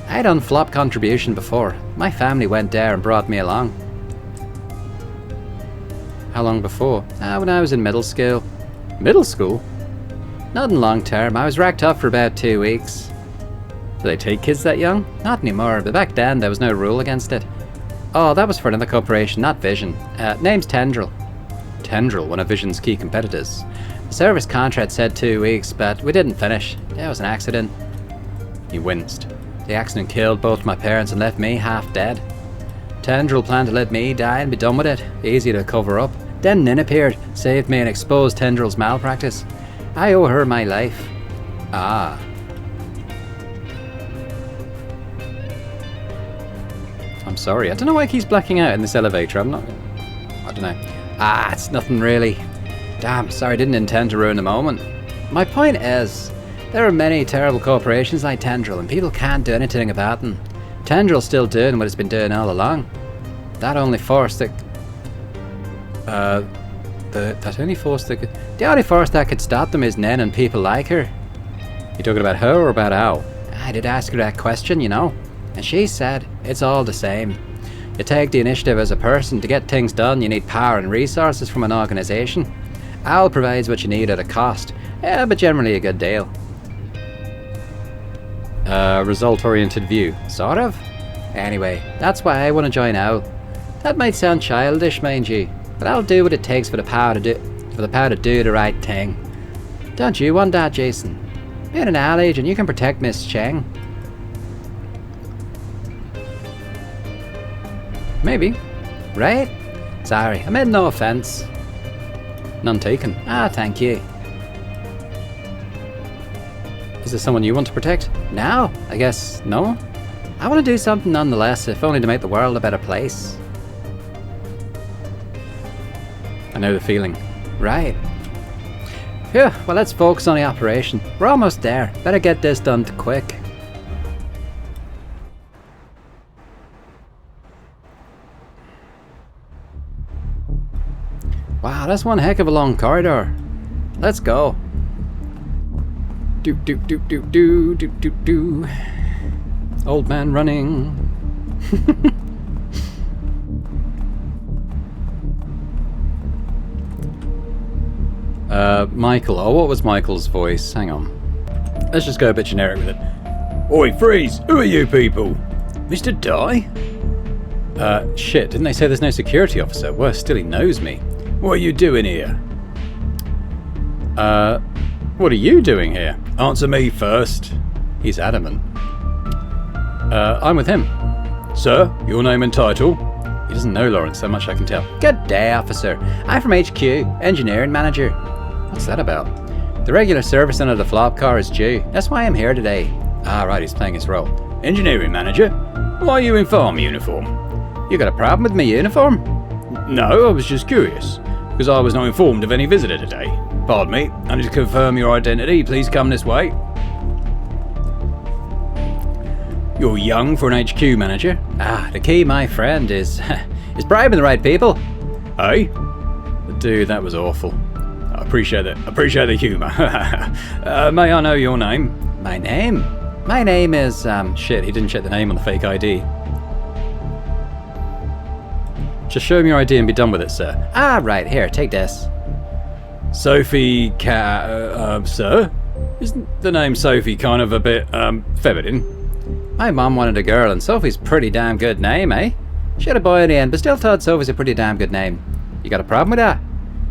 I done flop contribution before. My family went there and brought me along. How long before? When I was in middle school. Middle school? Nothing long term. I was racked up for about 2 weeks. Do they take kids that young? Not anymore, but back then there was no rule against it. Oh, that was for another corporation, not Vision. Name's Tendril. Tendril, one of Vision's key competitors. The service contract said 2 weeks, but we didn't finish. There was an accident. You winced. The accident killed both my parents and left me half dead. Tendril planned to let me die and be done with it. Easy to cover up. Then Nin appeared, saved me and exposed Tendril's malpractice. I owe her my life. Ah. I'm sorry. I don't know why he keeps blacking out in this elevator. I don't know. It's nothing really. Damn, sorry, didn't intend to ruin the moment. My point is, there are many terrible corporations like Tendril and people can't do anything about them. Tendril's still doing what it's been doing all along. That only force that... The only force that could stop them is Nen and people like her. You talking about her or about Owl? I did ask her that question, you know. And she said, it's all the same. You take the initiative as a person. To get things done, you need power and resources from an organisation. Owl provides what you need at a cost. Yeah, but generally a good deal. Result-oriented view. Sort of. Anyway, that's why I want to join Owl. That might sound childish, mind you, but I'll do what it takes for the power to do the right thing. Don't you want that, Jason? Being an Owl agent, you can protect Miss Cheng. Maybe. Right? Sorry, I meant no offense. None taken. Thank you. Is there someone you want to protect? No, I guess no. I want to do something nonetheless, if only to make the world a better place. I know the feeling. Right. Phew, well, let's focus on the operation. We're almost there. Better get this done quick. Wow, that's one heck of a long corridor. Let's go. Do do do do do do do do. Old man running. Michael. Oh, what was Michael's voice? Hang on. Let's just go a bit generic with it. Oi, freeze! Who are you people? Mr. Die? Shit, didn't they say there's no security officer? Worse still, he knows me. What are you doing here? What are you doing here? Answer me first. He's adamant. I'm with him. Sir, your name and title? He doesn't know Lawrence, so much I can tell. Good day, officer. I'm from HQ, engineering manager. What's that about? The regular service under the flop car is due. That's why I'm here today. Right, he's playing his role. Engineering manager? Why are you in farm uniform? You got a problem with my uniform? No, I was just curious, because I was not informed of any visitor today. Pardon me, I need to confirm your identity. Please come this way. You're young for an HQ manager. The key, my friend, is bribing the right people. Hey? Dude, that was awful. I appreciate that. Appreciate the humour. May I know your name? My name? My name is, Shit, he didn't check the name on the fake ID. Just show him your ID and be done with it, sir. Right, here, take this. Sophie sir? Isn't the name Sophie kind of a bit, feminine? My mom wanted a girl, and Sophie's a pretty damn good name, eh? She had a boy in the end, but still thought Sophie's a pretty damn good name. You got a problem with that?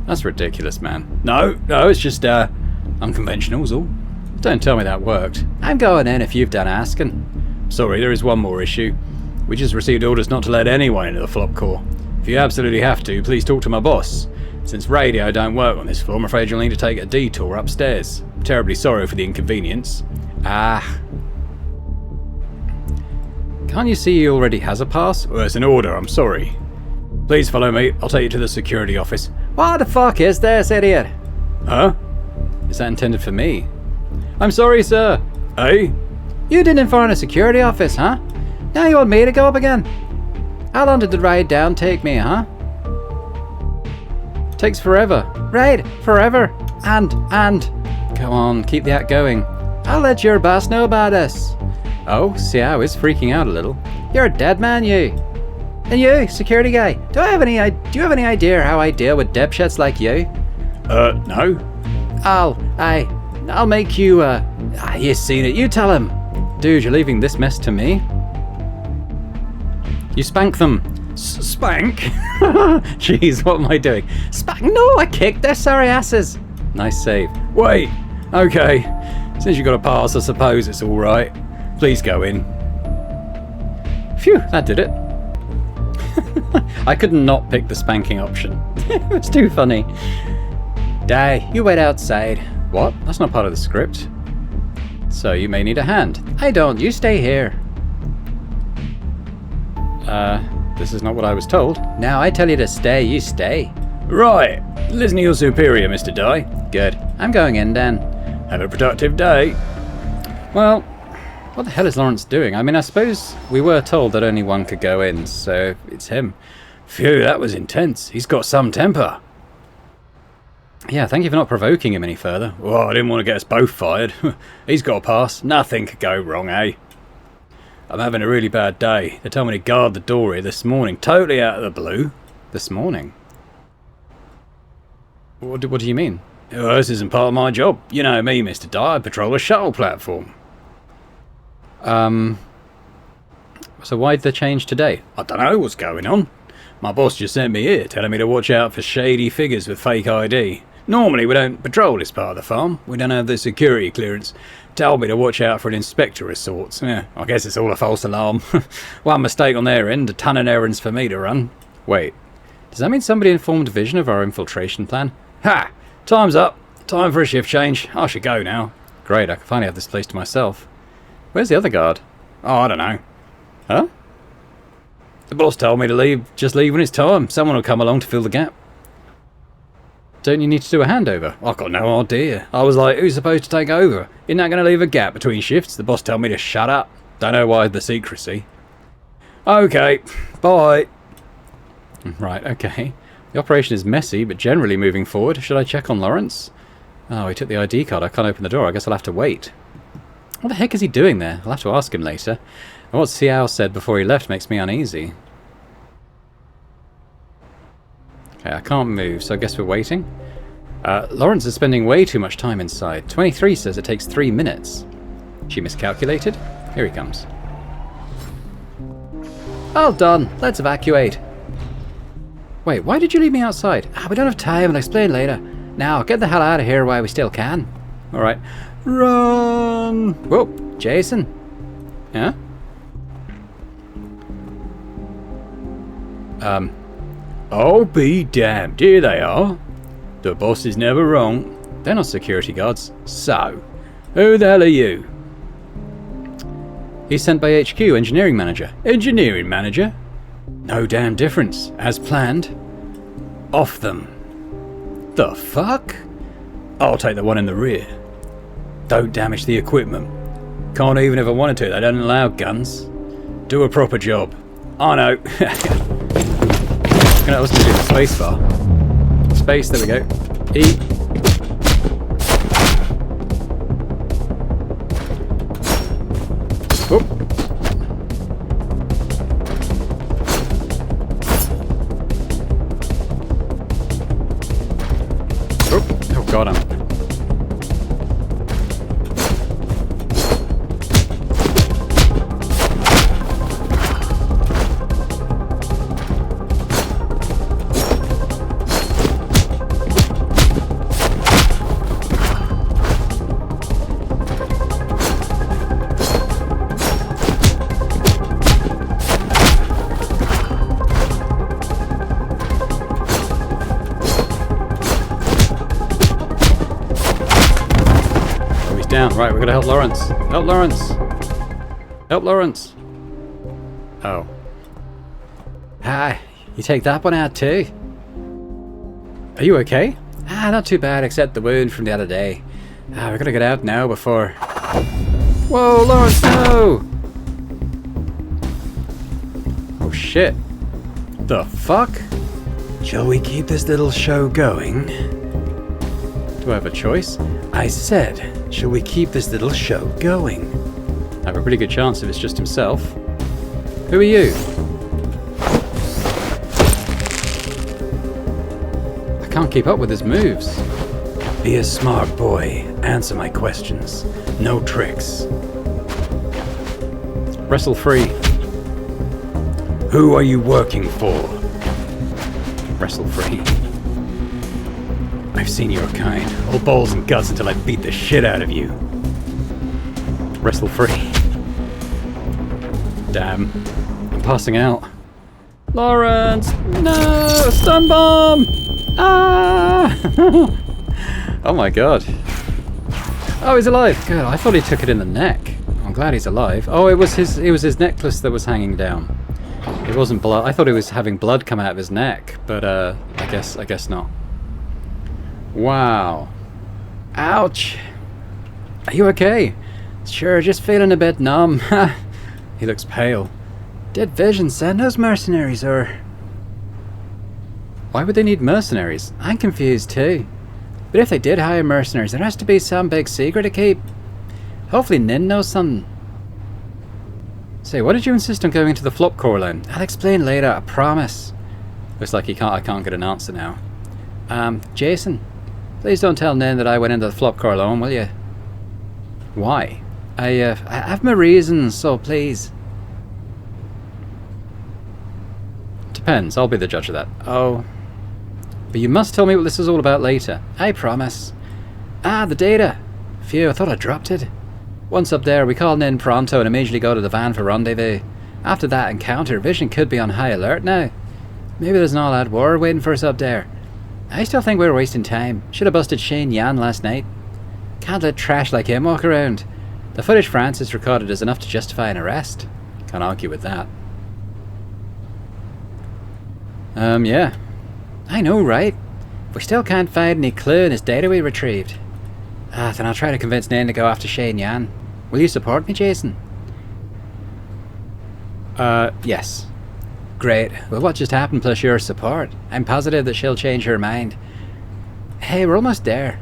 That's ridiculous, man. No, it's just, unconventional's all. Don't tell me that worked. I'm going in if you've done asking. Sorry, there is one more issue. We just received orders not to let anyone into the flop core. If you absolutely have to, please talk to my boss. Since radio don't work on this floor, I'm afraid you'll need to take a detour upstairs. Terribly sorry for the inconvenience. Ah. Can't you see he already has a pass? Well, it's an order, I'm sorry. Please follow me, I'll take you to the security office. What the fuck is this, idiot? Huh? Is that intended for me? I'm sorry, sir. Hey? You didn't find a security office, huh? Now you want me to go up again? How long did the ride down take me, huh? Takes forever. Right, forever. And. Come on, keep the act going. I'll let your boss know about this. Oh, Xiao is freaking out a little. You're a dead man, you. And you, security guy, do you have any idea how I deal with dipshits like you? No. I'll make you, you seen it, you tell him. Dude, you're leaving this mess to me? You spank them. Spank? Jeez, what am I doing? Spank? No, I kicked their sorry asses. Nice save. Wait, okay. Since you got a pass, I suppose it's alright. Please go in. Phew, that did it. I could not pick the spanking option. It was too funny. Die, you wait outside. What? That's not part of the script. So you may need a hand. I don't, you stay here. This is not what I was told. Now I tell you to stay, you stay. Right. Listen to your superior, Mr. Dye. Good. I'm going in then. Have a productive day. Well, what the hell is Lawrence doing? I mean, I suppose we were told that only one could go in, so it's him. Phew, that was intense. He's got some temper. Yeah, thank you for not provoking him any further. Well, I didn't want to get us both fired. He's got a pass. Nothing could go wrong, eh? I'm having a really bad day. They told me to guard the door here this morning, totally out of the blue. This morning? What do you mean? Well, this isn't part of my job. You know me, Mr. Dye. I patrol a shuttle platform. So why'd they change today? I don't know what's going on. My boss just sent me here, telling me to watch out for shady figures with fake ID. Normally we don't patrol this part of the farm. We don't have the security clearance. Told me to watch out for an inspector of sorts. Yeah, I guess it's all a false alarm. One mistake on their end, a ton of errands for me to run. Wait, does that mean somebody informed Vision of our infiltration plan? Ha! Time's up. Time for a shift change. I should go now. Great, I can finally have this place to myself. Where's the other guard? Oh, I don't know. Huh? The boss told me to leave. Just leave when it's time. Someone will come along to fill the gap. Don't you need to do a handover? I got no idea. I was like, who's supposed to take over? Isn't that going to leave a gap between shifts? The boss told me to shut up. Don't know why the secrecy. Okay, bye. Right, okay. The operation is messy, but generally moving forward. Should I check on Lawrence? Oh, he took the ID card. I can't open the door. I guess I'll have to wait. What the heck is he doing there? I'll have to ask him later. And what Xiao said before he left makes me uneasy. Okay, I can't move, so I guess we're waiting. Lawrence is spending way too much time inside. 23 says it takes 3 minutes. She miscalculated? Here he comes. All done. Let's evacuate. Wait, why did you leave me outside? We don't have time. I'll explain later. Now, get the hell out of here while we still can. Alright. Run! Whoa, Jason. Yeah? I'll be damned. Here they are. The boss is never wrong. They're not security guards. So, who the hell are you? He's sent by HQ, engineering manager. Engineering manager? No damn difference. As planned. Off them. The fuck? I'll take the one in the rear. Don't damage the equipment. Can't even if I wanted to. They don't allow guns. Do a proper job. I know. I was going to do the space bar. Space, there we go. E. Whoop. Oh god, I'm... He's down. Right, we're gonna help Lawrence. Help Lawrence. Help Lawrence. Oh. Ah, you take that one out too. Are you okay? Ah, not too bad, except the wound from the other day. Ah, we're gonna get out now before... Whoa, Lawrence, no! Oh shit. The fuck? Shall we keep this little show going? Do I have a choice? I said, shall we keep this little show going? I have a pretty good chance if it's just himself. Who are you? I can't keep up with his moves. Be a smart boy. Answer my questions. No tricks. Wrestle free. Who are you working for? Wrestle free. I've seen your kind. All balls and guts until I beat the shit out of you. Wrestle free. Damn. I'm passing out. Lawrence! No! Stun bomb! Ah! Oh my god. Oh, he's alive. Good. I thought he took it in the neck. I'm glad he's alive. Oh, it was his necklace that was hanging down. It wasn't blood. I thought he was having blood come out of his neck, but I guess not. Wow. Ouch. Are you okay? Sure, just feeling a bit numb. He looks pale. Did Vision send those mercenaries, or... Why would they need mercenaries? I'm confused too. But if they did hire mercenaries, there has to be some big secret to keep. Hopefully Nin knows something. Say, why did you insist on going to the flop core line? I'll explain later, I promise. Looks like I can't get an answer now. Jason, please don't tell Nin that I went into the flop core alone, will you? Why? I have my reasons, so please. Depends, I'll be the judge of that. Oh. But you must tell me what this is all about later. I promise. Ah, the data. Phew, I thought I dropped it. Once up there, we call Nin pronto and immediately go to the van for rendezvous. After that encounter, Vision could be on high alert now. Maybe there's an all-out war waiting for us up there. I still think we were wasting time. Should have busted Shane Yan last night. Can't let trash like him walk around. The footage Francis recorded is enough to justify an arrest. Can't argue with that. Yeah. I know, right? If we still can't find any clue in his data we retrieved. Then I'll try to convince Nan to go after Shane Yan. Will you support me, Jason? Yes. Great. Well, what just happened plus your support? I'm positive that she'll change her mind. Hey, we're almost there.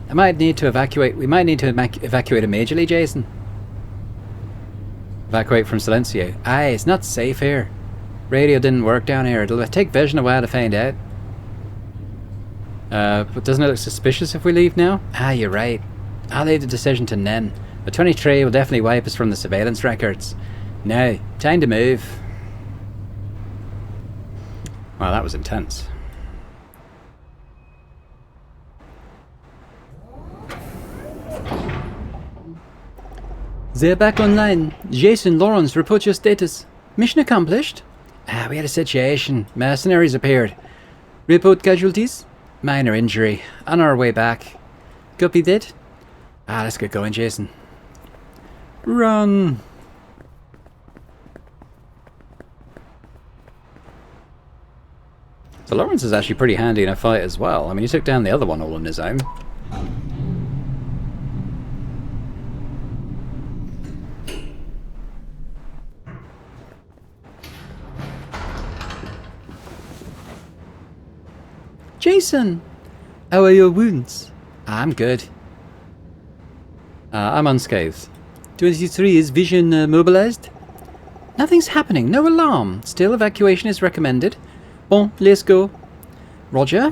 We might need to evacuate immediately, Jason. Evacuate from Silencio. Aye, it's not safe here. Radio didn't work down here. It'll take Vision a while to find out. But doesn't it look suspicious if we leave now? Ah, you're right. I'll leave the decision to Nen. The 23 will definitely wipe us from the surveillance records. Now, time to move. Wow, that was intense. They're back online. Jason, Lawrence, report your status. Mission accomplished? We had a situation. Mercenaries appeared. Report casualties? Minor injury. On our way back. Guppy dead? Let's get going, Jason. Run! So Lawrence is actually pretty handy in a fight as well. I mean, he took down the other one all on his own. Jason! How are your wounds? I'm good. I'm unscathed. 23, is Vision mobilized? Nothing's happening, no alarm. Still, evacuation is recommended. Bon, let's go. Roger.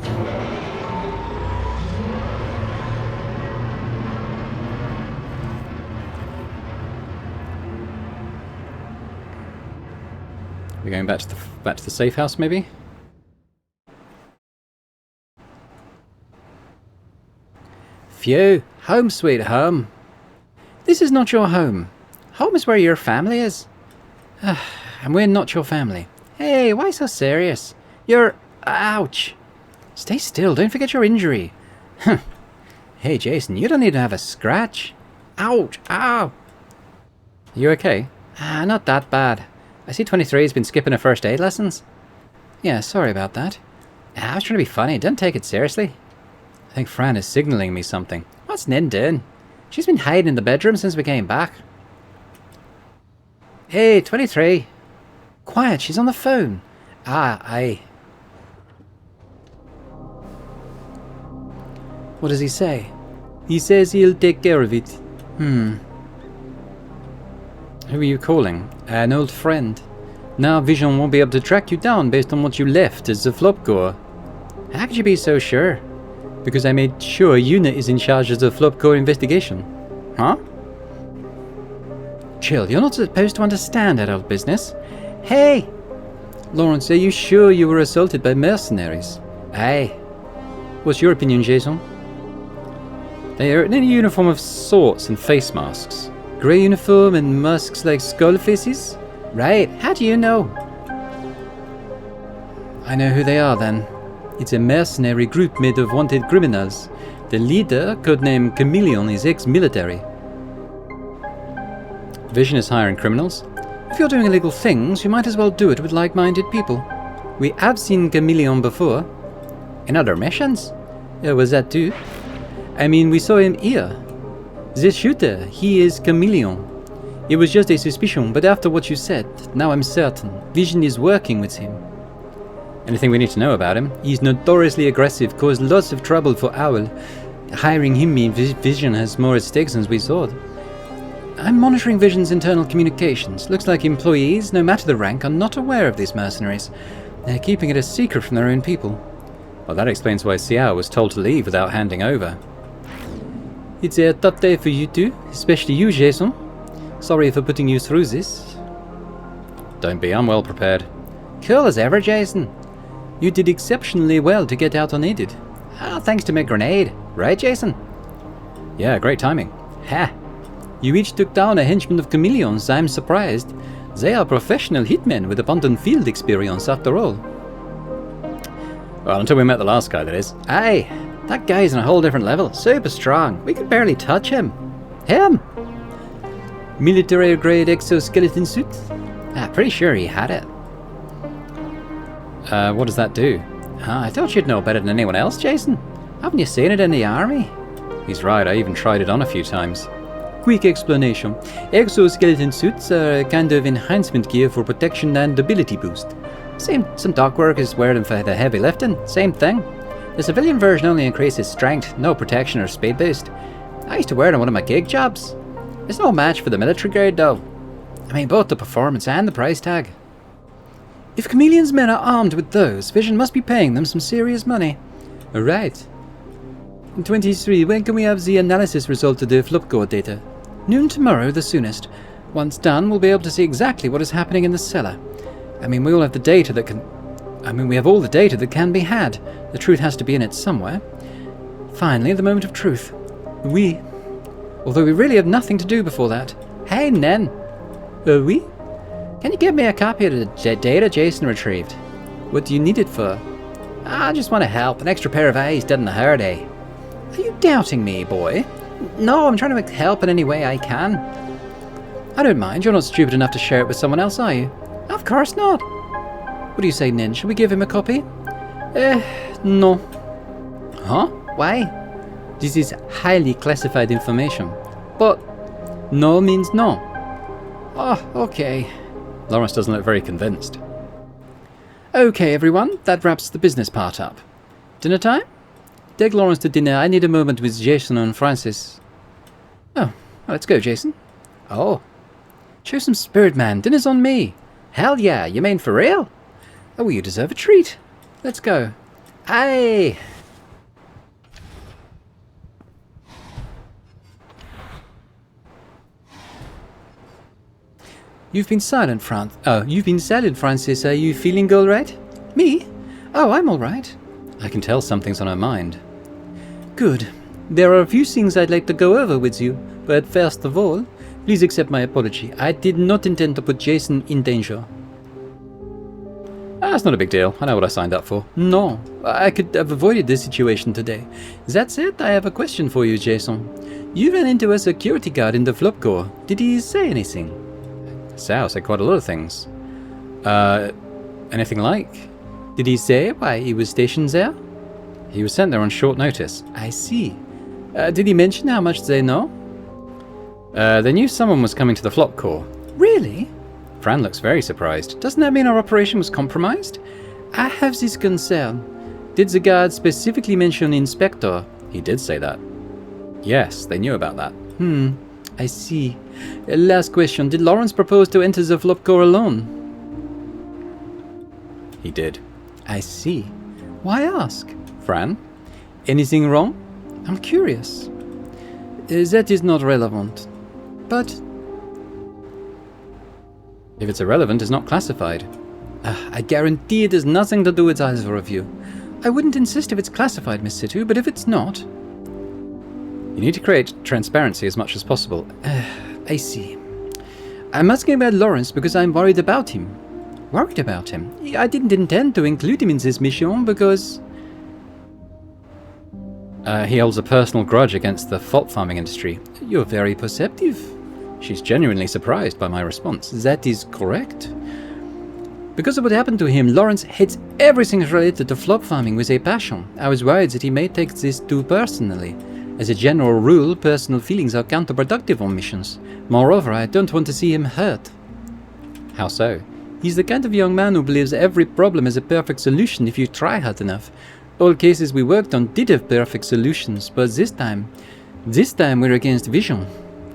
We're going back to the safe house, maybe? Phew, home sweet home. This is not your home. Home is where your family is. And we're not your family. Hey, why so serious? You're... Ouch. Stay still, don't forget your injury. Hey Jason, you don't need to have a scratch. Ouch! Ow! You okay? Not that bad. I see 23's been skipping her first aid lessons. Yeah, sorry about that. I was trying to be funny. Don't take it seriously. I think Fran is signaling me something. What's Nin doing? She's been hiding in the bedroom since we came back. Hey, 23. Quiet, she's on the phone. Aye. What does he say? He says he'll take care of it. Who are you calling? An old friend. Now Vision won't be able to track you down based on what you left as a flopcore. How could you be so sure? Because I made sure Una is in charge of the flopcore investigation. Huh? Chill, you're not supposed to understand adult business. Hey! Lawrence, are you sure you were assaulted by mercenaries? Aye. What's your opinion, Jason? They are in a uniform of sorts and face masks. Grey uniform and masks like skull faces? Right, how do you know? I know who they are then. It's a mercenary group made of wanted criminals. The leader, codenamed Chameleon, is ex-military. Vision is hiring criminals? If you're doing illegal things, you might as well do it with like-minded people. We have seen Chameleon before. In other missions? Was that too? I mean, we saw him here. The shooter, he is Chameleon. It was just a suspicion, but after what you said, now I'm certain. Vision is working with him. Anything we need to know about him? He's notoriously aggressive, caused lots of trouble for Owl. Hiring him means Vision has more at stake than we thought. I'm monitoring Vision's internal communications. Looks like employees, no matter the rank, are not aware of these mercenaries. They're keeping it a secret from their own people. Well, that explains why Xiao was told to leave without handing over. It's a tough day for you two, especially you, Jason. Sorry for putting you through this. Don't be, I'm well prepared. Cool as ever, Jason. You did exceptionally well to get out unaided. Thanks to my grenade. Right, Jason? Yeah, great timing. Ha! You each took down a henchman of Chameleons, I'm surprised. They are professional hitmen with abundant field experience after all. Well, until we met the last guy, that is. Aye, that guy's on a whole different level. Super strong. We could barely touch him. Him? Military-grade exoskeleton suit? Pretty sure he had it. What does that do? I thought you'd know better than anyone else, Jason. Haven't you seen it in the army? He's right, I even tried it on a few times. Quick explanation. Exoskeleton suits are a kind of enhancement gear for protection and ability boost. Some dock workers wear them for the heavy lifting. Same thing. The civilian version only increases strength, no protection or speed boost. I used to wear it on one of my gig jobs. It's no match for the military grade though. I mean, both the performance and the price tag. If Chameleon's men are armed with those, Vision must be paying them some serious money. Right. 23, when can we have the analysis result of the flopcore data? Noon tomorrow, the soonest. Once done, we'll be able to see exactly what is happening in the cellar. I mean, we all have the data that can... we have all the data that can be had. The truth has to be in it somewhere. Finally, the moment of truth. Although we really have nothing to do before that. Hey, Nen. We? Can you give me a copy of the data Jason retrieved? What do you need it for? I just want to help. An extra pair of eyes doesn't hurt, eh? Are you doubting me, boy? No, I'm trying to help in any way I can. I don't mind. You're not stupid enough to share it with someone else, are you? Of course not. What do you say, Nin? Shall we give him a copy? No. Huh? Why? This is highly classified information. But no means no. Oh, okay. Lawrence doesn't look very convinced. Okay, everyone. That wraps the business part up. Dinner time? Take Lawrence to dinner. I need a moment with Jason and Francis. Oh, well, let's go, Jason. Oh. Show some spirit, man. Dinner's on me. Hell yeah, you mean for real? Oh, well, you deserve a treat. Let's go. Aye. You've been silent, Francis. Are you feeling all right? Me? Oh, I'm all right. I can tell something's on her mind. Good. There are a few things I'd like to go over with you, but first of all, please accept my apology. I did not intend to put Jason in danger. That's not a big deal. I know what I signed up for. No, I could have avoided this situation today. That said, I have a question for you, Jason. You ran into a security guard in the Flopcore. Did he say anything? Sal said quite a lot of things. Anything like? Did he say why he was stationed there? He was sent there on short notice. I see. Did he mention how much they know? They knew someone was coming to the Flopcore. Really? Fran looks very surprised. Doesn't that mean our operation was compromised? I have this concern. Did the guard specifically mention Inspector? He did say that. Yes, they knew about that. I see. Last question. Did Lawrence propose to enter the Flopcore alone? He did. I see. Why ask? Fran? Anything wrong? I'm curious. That is not relevant. But if it's irrelevant, it's not classified. I guarantee it has nothing to do with either of you. I wouldn't insist if it's classified, Miss Situ, but if it's not... You need to create transparency as much as possible. I see. I'm asking about Lawrence because I'm worried about him. Worried about him? I didn't intend to include him in this mission because... he holds a personal grudge against the fault farming industry. You're very perceptive. She's genuinely surprised by my response. That is correct. Because of what happened to him, Lawrence hates everything related to flop farming with a passion. I was worried that he may take this too personally. As a general rule, personal feelings are counterproductive on missions. Moreover, I don't want to see him hurt. How so? He's the kind of young man who believes every problem has a perfect solution if you try hard enough. All cases we worked on did have perfect solutions, but this time we're against Vision.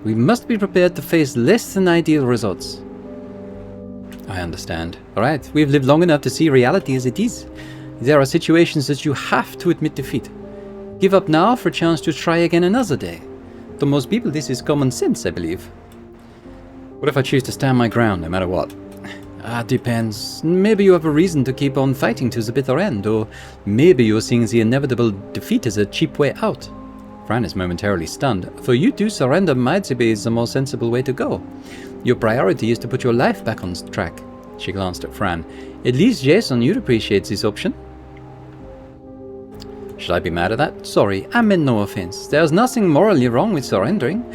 We must be prepared to face less than ideal results. I understand. Alright, we've lived long enough to see reality as it is. There are situations that you have to admit defeat. Give up now for a chance to try again another day. To most people, this is common sense, I believe. What if I choose to stand my ground no matter what? Depends. Maybe you have a reason to keep on fighting to the bitter end, or maybe you're seeing the inevitable defeat as a cheap way out. Fran is momentarily stunned. For you to surrender might be the more sensible way to go. Your priority is to put your life back on track. She glanced at Fran. At least Jason, you'd appreciate this option. Should I be mad at that? Sorry, I meant no offense. There's nothing morally wrong with surrendering.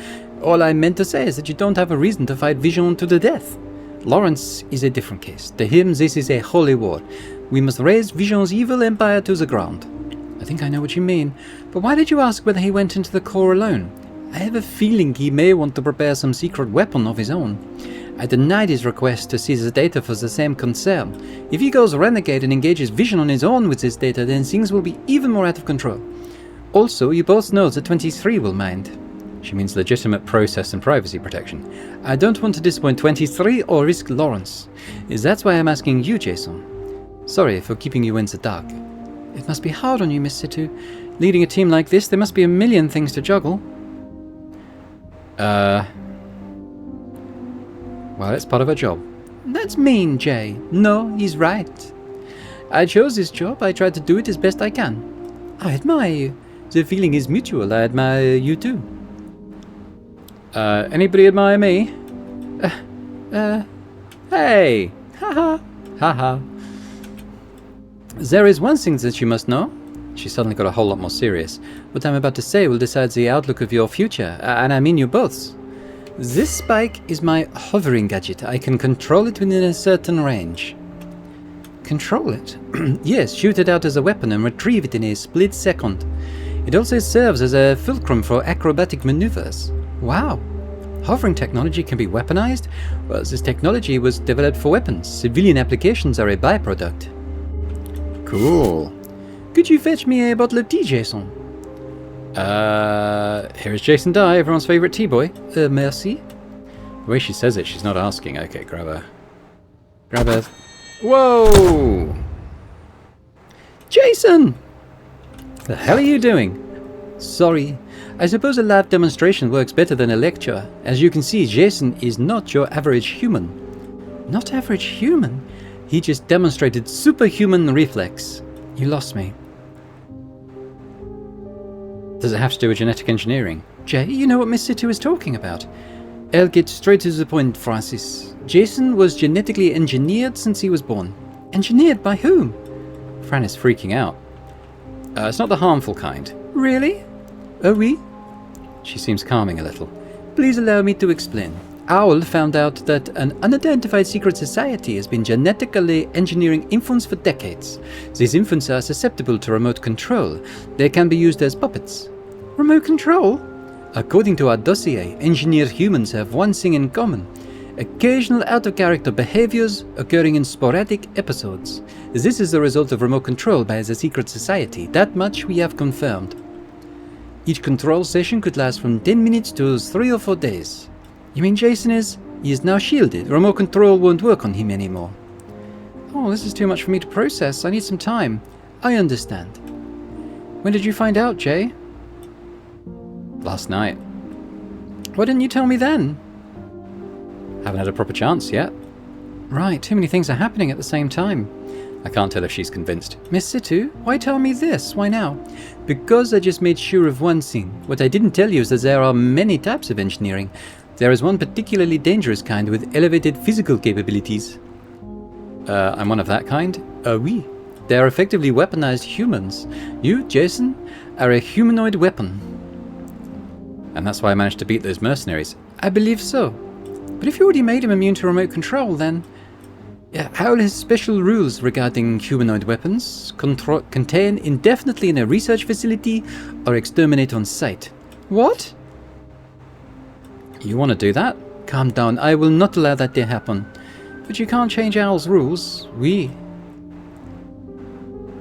All I meant to say is that you don't have a reason to fight Vision to the death. Lawrence is a different case. To him, this is a holy war. We must raise Vision's evil empire to the ground. I think I know what you mean. But why did you ask whether he went into the core alone? I have a feeling he may want to prepare some secret weapon of his own. I denied his request to seize the data for the same concern. If he goes renegade and engages Vision on his own with this data, then things will be even more out of control. Also, you both know that 23 will mind. She means legitimate process and privacy protection. I don't want to disappoint 23 or risk Lawrence. That's why I'm asking you, Jason. Sorry for keeping you in the dark. It must be hard on you, Miss Situ. Leading a team like this, there must be a million things to juggle. Well, it's part of her job. That's mean, Jay. No, he's right. I chose this job. I tried to do it as best I can. I admire you. The feeling is mutual. I admire you too. Anybody admire me? Hey! Haha. Haha. There is one thing that you must know. She suddenly got a whole lot more serious. What I'm about to say will decide the outlook of your future, and I mean you both. This spike is my hovering gadget. I can control it within a certain range. Control it? Yes, shoot it out as a weapon and retrieve it in a split second. It also serves as a fulcrum for acrobatic maneuvers. Wow. Hovering technology can be weaponized? Well, this technology was developed for weapons. Civilian applications are a byproduct. Cool. Could you fetch me a bottle of tea, Jason? Here's Jason Dye, everyone's favorite tea boy. Merci. The way she says it, she's not asking. Okay, grab her. Whoa! Jason! The hell are you doing? Sorry. I suppose a live demonstration works better than a lecture. As you can see, Jason is not your average human. Not average human? He just demonstrated superhuman reflex. You lost me. Does it have to do with genetic engineering? Jay, you know what Miss Situ is talking about. I'll get straight to the point, Francis. Jason was genetically engineered since he was born. Engineered by whom? Fran is freaking out. It's not the harmful kind. Really? Oh, oui? She seems calming a little. Please allow me to explain. Owl found out that an unidentified secret society has been genetically engineering infants for decades. These infants are susceptible to remote control. They can be used as puppets. Remote control? According to our dossier, engineered humans have one thing in common: occasional out-of-character behaviors occurring in sporadic episodes. This is the result of remote control by the secret society. That much we have confirmed. Each control session could last from 10 minutes to 3 or 4 days. You mean Jason is... He is now shielded. Remote control won't work on him anymore. Oh, this is too much for me to process. I need some time. I understand. When did you find out, Jay? Last night. Why didn't you tell me then? Haven't had a proper chance yet. Right, too many things are happening at the same time. I can't tell if she's convinced. Miss Situ, why tell me this? Why now? Because I just made sure of one thing. What I didn't tell you is that there are many types of engineering. There is one particularly dangerous kind with elevated physical capabilities. I'm one of that kind? Oui. They are effectively weaponized humans. You, Jason, are a humanoid weapon. And that's why I managed to beat those mercenaries. I believe so. But if you already made him immune to remote control, then... Owl has special rules regarding humanoid weapons. Contain indefinitely in a research facility or exterminate on site. What? You want to do that? Calm down. I will not allow that to happen. But you can't change Owl's rules. Oui.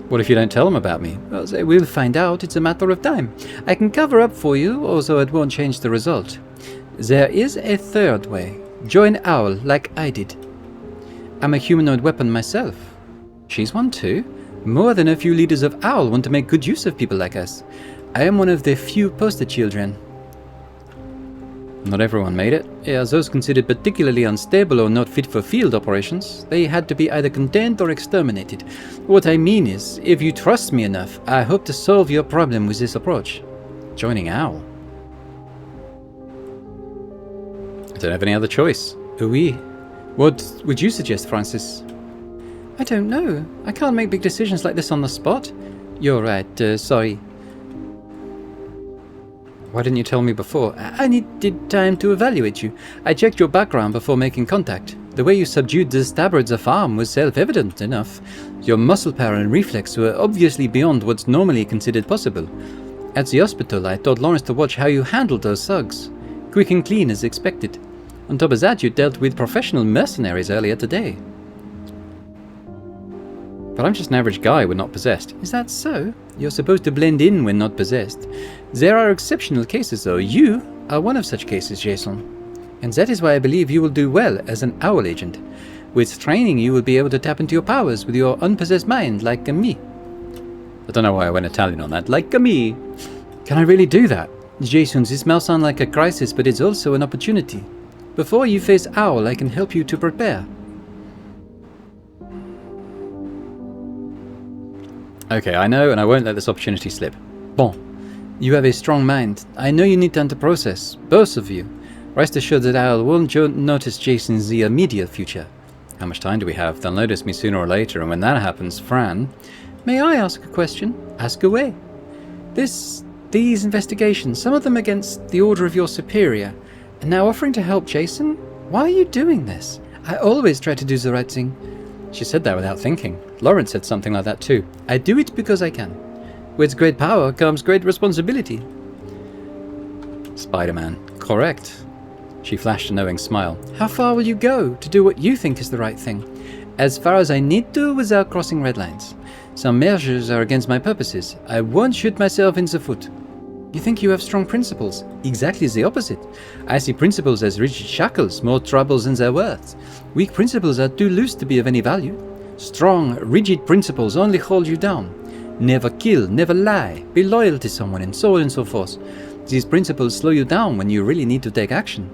What if you don't tell them about me? Well, they will find out. It's a matter of time. I can cover up for you, although it won't change the result. There is a third way. Join Owl like I did. I'm a humanoid weapon myself. She's one too? More than a few leaders of Owl want to make good use of people like us. I am one of the few poster children. Not everyone made it. Yeah, those considered particularly unstable or not fit for field operations. They had to be either contained or exterminated. What I mean is, if you trust me enough, I hope to solve your problem with this approach. Joining Owl? I don't have any other choice. Oui. What would you suggest, Francis? I don't know. I can't make big decisions like this on the spot. You're right. Sorry. Why didn't you tell me before? I needed time to evaluate you. I checked your background before making contact. The way you subdued the Stabbards of farm was self-evident enough. Your muscle power and reflex were obviously beyond what's normally considered possible. At the hospital, I told Lawrence to watch how you handled those thugs. Quick and clean as expected. On top of that, you dealt with professional mercenaries earlier today. But I'm just an average guy when not possessed. Is that so? You're supposed to blend in when not possessed. There are exceptional cases, though. You are one of such cases, Jason. And that is why I believe you will do well as an Owl agent. With training, you will be able to tap into your powers with your unpossessed mind, like me. I don't know why I went Italian on that. Like me. Can I really do that? Jason, this may sound like a crisis, but it's also an opportunity. Before you face Owl, I can help you to prepare. Okay, I know, and I won't let this opportunity slip. Bon. You have a strong mind. I know you need time to process, both of you. Rest assured that Owl won't notice Jason in the immediate future. How much time do we have? They'll notice me sooner or later, and when that happens, Fran... May I ask a question? Ask away. These investigations, some of them against the order of your superior, and now offering to help Jason? Why are you doing this? I always try to do the right thing. She said that without thinking. Lawrence said something like that too. I do it because I can. With great power comes great responsibility. Spider-Man. Correct. She flashed a knowing smile. How far will you go to do what you think is the right thing? As far as I need to without crossing red lines. Some measures are against my purposes. I won't shoot myself in the foot. You think you have strong principles? Exactly the opposite. I see principles as rigid shackles, more troubles than they're worth. Weak principles are too loose to be of any value. Strong, rigid principles only hold you down. Never kill, never lie, be loyal to someone, and so on and so forth. These principles slow you down when you really need to take action.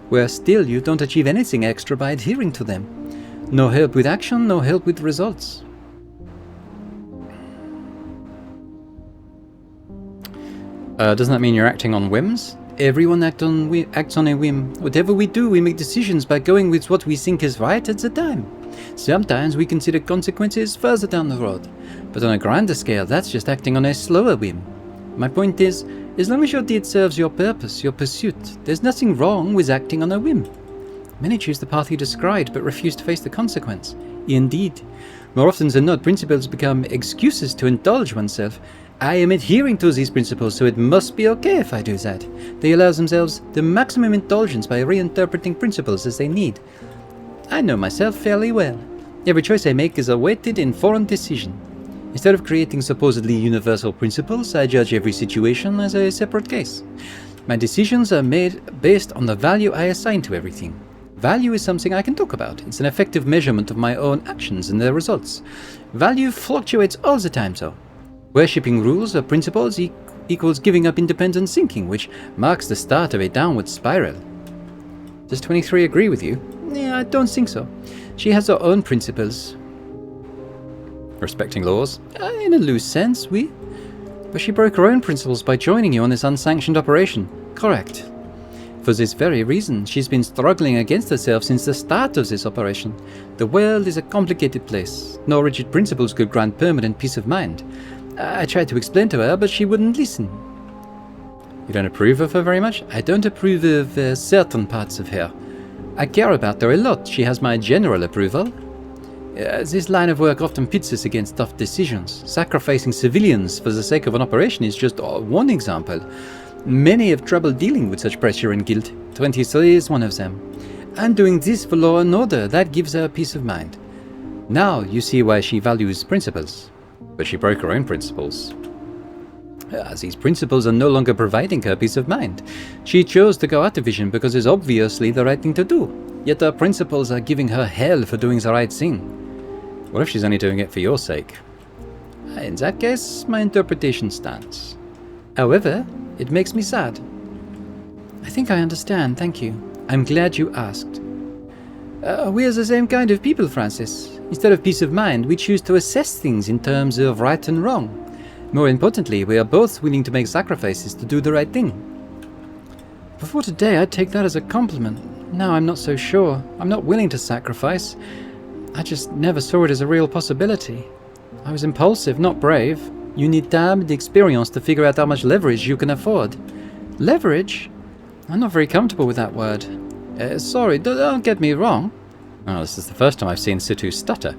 Where still you don't achieve anything extra by adhering to them. No help with action, no help with results. Doesn't that mean you're acting on whims? Everyone acts on a whim. Whatever we do, we make decisions by going with what we think is right at the time. Sometimes we consider consequences further down the road, but on a grander scale, that's just acting on a slower whim. My point is, as long as your deed serves your purpose, your pursuit, there's nothing wrong with acting on a whim. Many choose the path you described, but refuse to face the consequence. Indeed. More often than not, principles become excuses to indulge oneself. I am adhering to these principles, so it must be okay if I do that. They allow themselves the maximum indulgence by reinterpreting principles as they need. I know myself fairly well. Every choice I make is a weighted, informed decision. Instead of creating supposedly universal principles, I judge every situation as a separate case. My decisions are made based on the value I assign to everything. Value is something I can talk about. It's an effective measurement of my own actions and their results. Value fluctuates all the time, though. Worshipping rules or principles equals giving up independent thinking, which marks the start of a downward spiral. Does 23 agree with you? Yeah, I don't think so. She has her own principles. Respecting laws? In a loose sense, oui. But she broke her own principles by joining you on this unsanctioned operation. Correct. For this very reason, she's been struggling against herself since the start of this operation. The world is a complicated place. No rigid principles could grant permanent peace of mind. I tried to explain to her, but she wouldn't listen. You don't approve of her very much? I don't approve of certain parts of her. I care about her a lot. She has my general approval. This line of work often pits us against tough decisions. Sacrificing civilians for the sake of an operation is just one example. Many have trouble dealing with such pressure and guilt. 23 is one of them. And doing this for law and order, that gives her peace of mind. Now you see why she values principles. But she broke her own principles. These principles are no longer providing her peace of mind. She chose to go out of vision because it's obviously the right thing to do. Yet her principles are giving her hell for doing the right thing. What if she's only doing it for your sake? In that case, my interpretation stands. However, it makes me sad. I think I understand, thank you. I'm glad you asked. We're the same kind of people, Francis. Instead of peace of mind, we choose to assess things in terms of right and wrong. More importantly, we are both willing to make sacrifices to do the right thing. Before today, I'd take that as a compliment. Now I'm not so sure. I'm not willing to sacrifice. I just never saw it as a real possibility. I was impulsive, not brave. You need time and experience to figure out how much leverage you can afford. Leverage? I'm not very comfortable with that word. Sorry, don't get me wrong. Oh, this is the first time I've seen Situ stutter.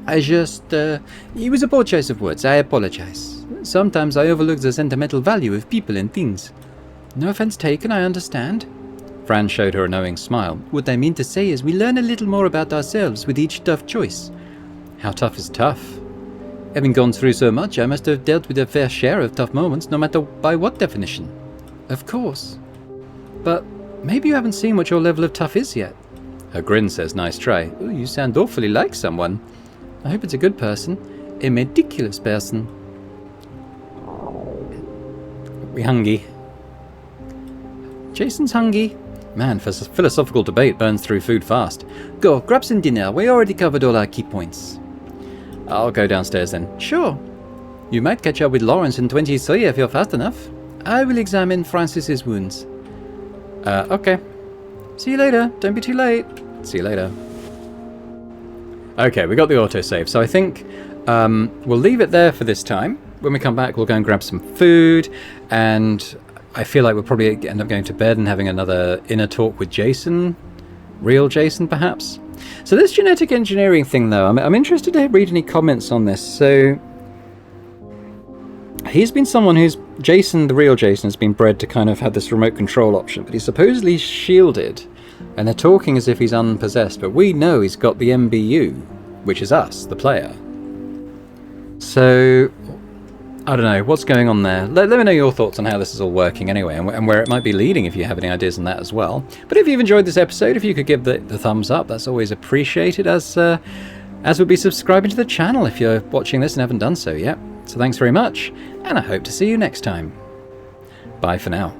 It was a poor choice of words. I apologize. Sometimes I overlook the sentimental value of people and things. No offense taken, I understand. Fran showed her a knowing smile. What I mean to say is we learn a little more about ourselves with each tough choice. How tough is tough? Having gone through so much, I must have dealt with a fair share of tough moments, no matter by what definition. Of course. But maybe you haven't seen what your level of tough is yet. Her grin says nice try. Ooh, you sound awfully like someone. I hope it's a good person. A meticulous person. We hungry? Jason's hungry. Man, philosophical debate burns through food fast. Go, grab some dinner. We already covered all our key points. I'll go downstairs then. Sure. You might catch up with Lawrence in 23 if you're fast enough. I will examine Francis's wounds. Okay. See you later. Don't be too late. See you later. Okay, we got the autosave, so I think we'll leave it there for this time. When we come back, we'll go and grab some food, and I feel like we'll probably end up going to bed and having another inner talk with Jason. Real Jason, perhaps? So this genetic engineering thing, though, I'm interested to read any comments on this. So he's been someone who's... Jason, the real Jason, has been bred to kind of have this remote control option, but he's supposedly shielded, and they're talking as if he's unpossessed, but we know he's got the MBU, which is us, the player. So, I don't know, what's going on there? Let me know your thoughts on how this is all working anyway, and where it might be leading if you have any ideas on that as well. But if you've enjoyed this episode, if you could give the thumbs up, that's always appreciated, as would be subscribing to the channel if you're watching this and haven't done so yet. So thanks very much, and I hope to see you next time. Bye for now.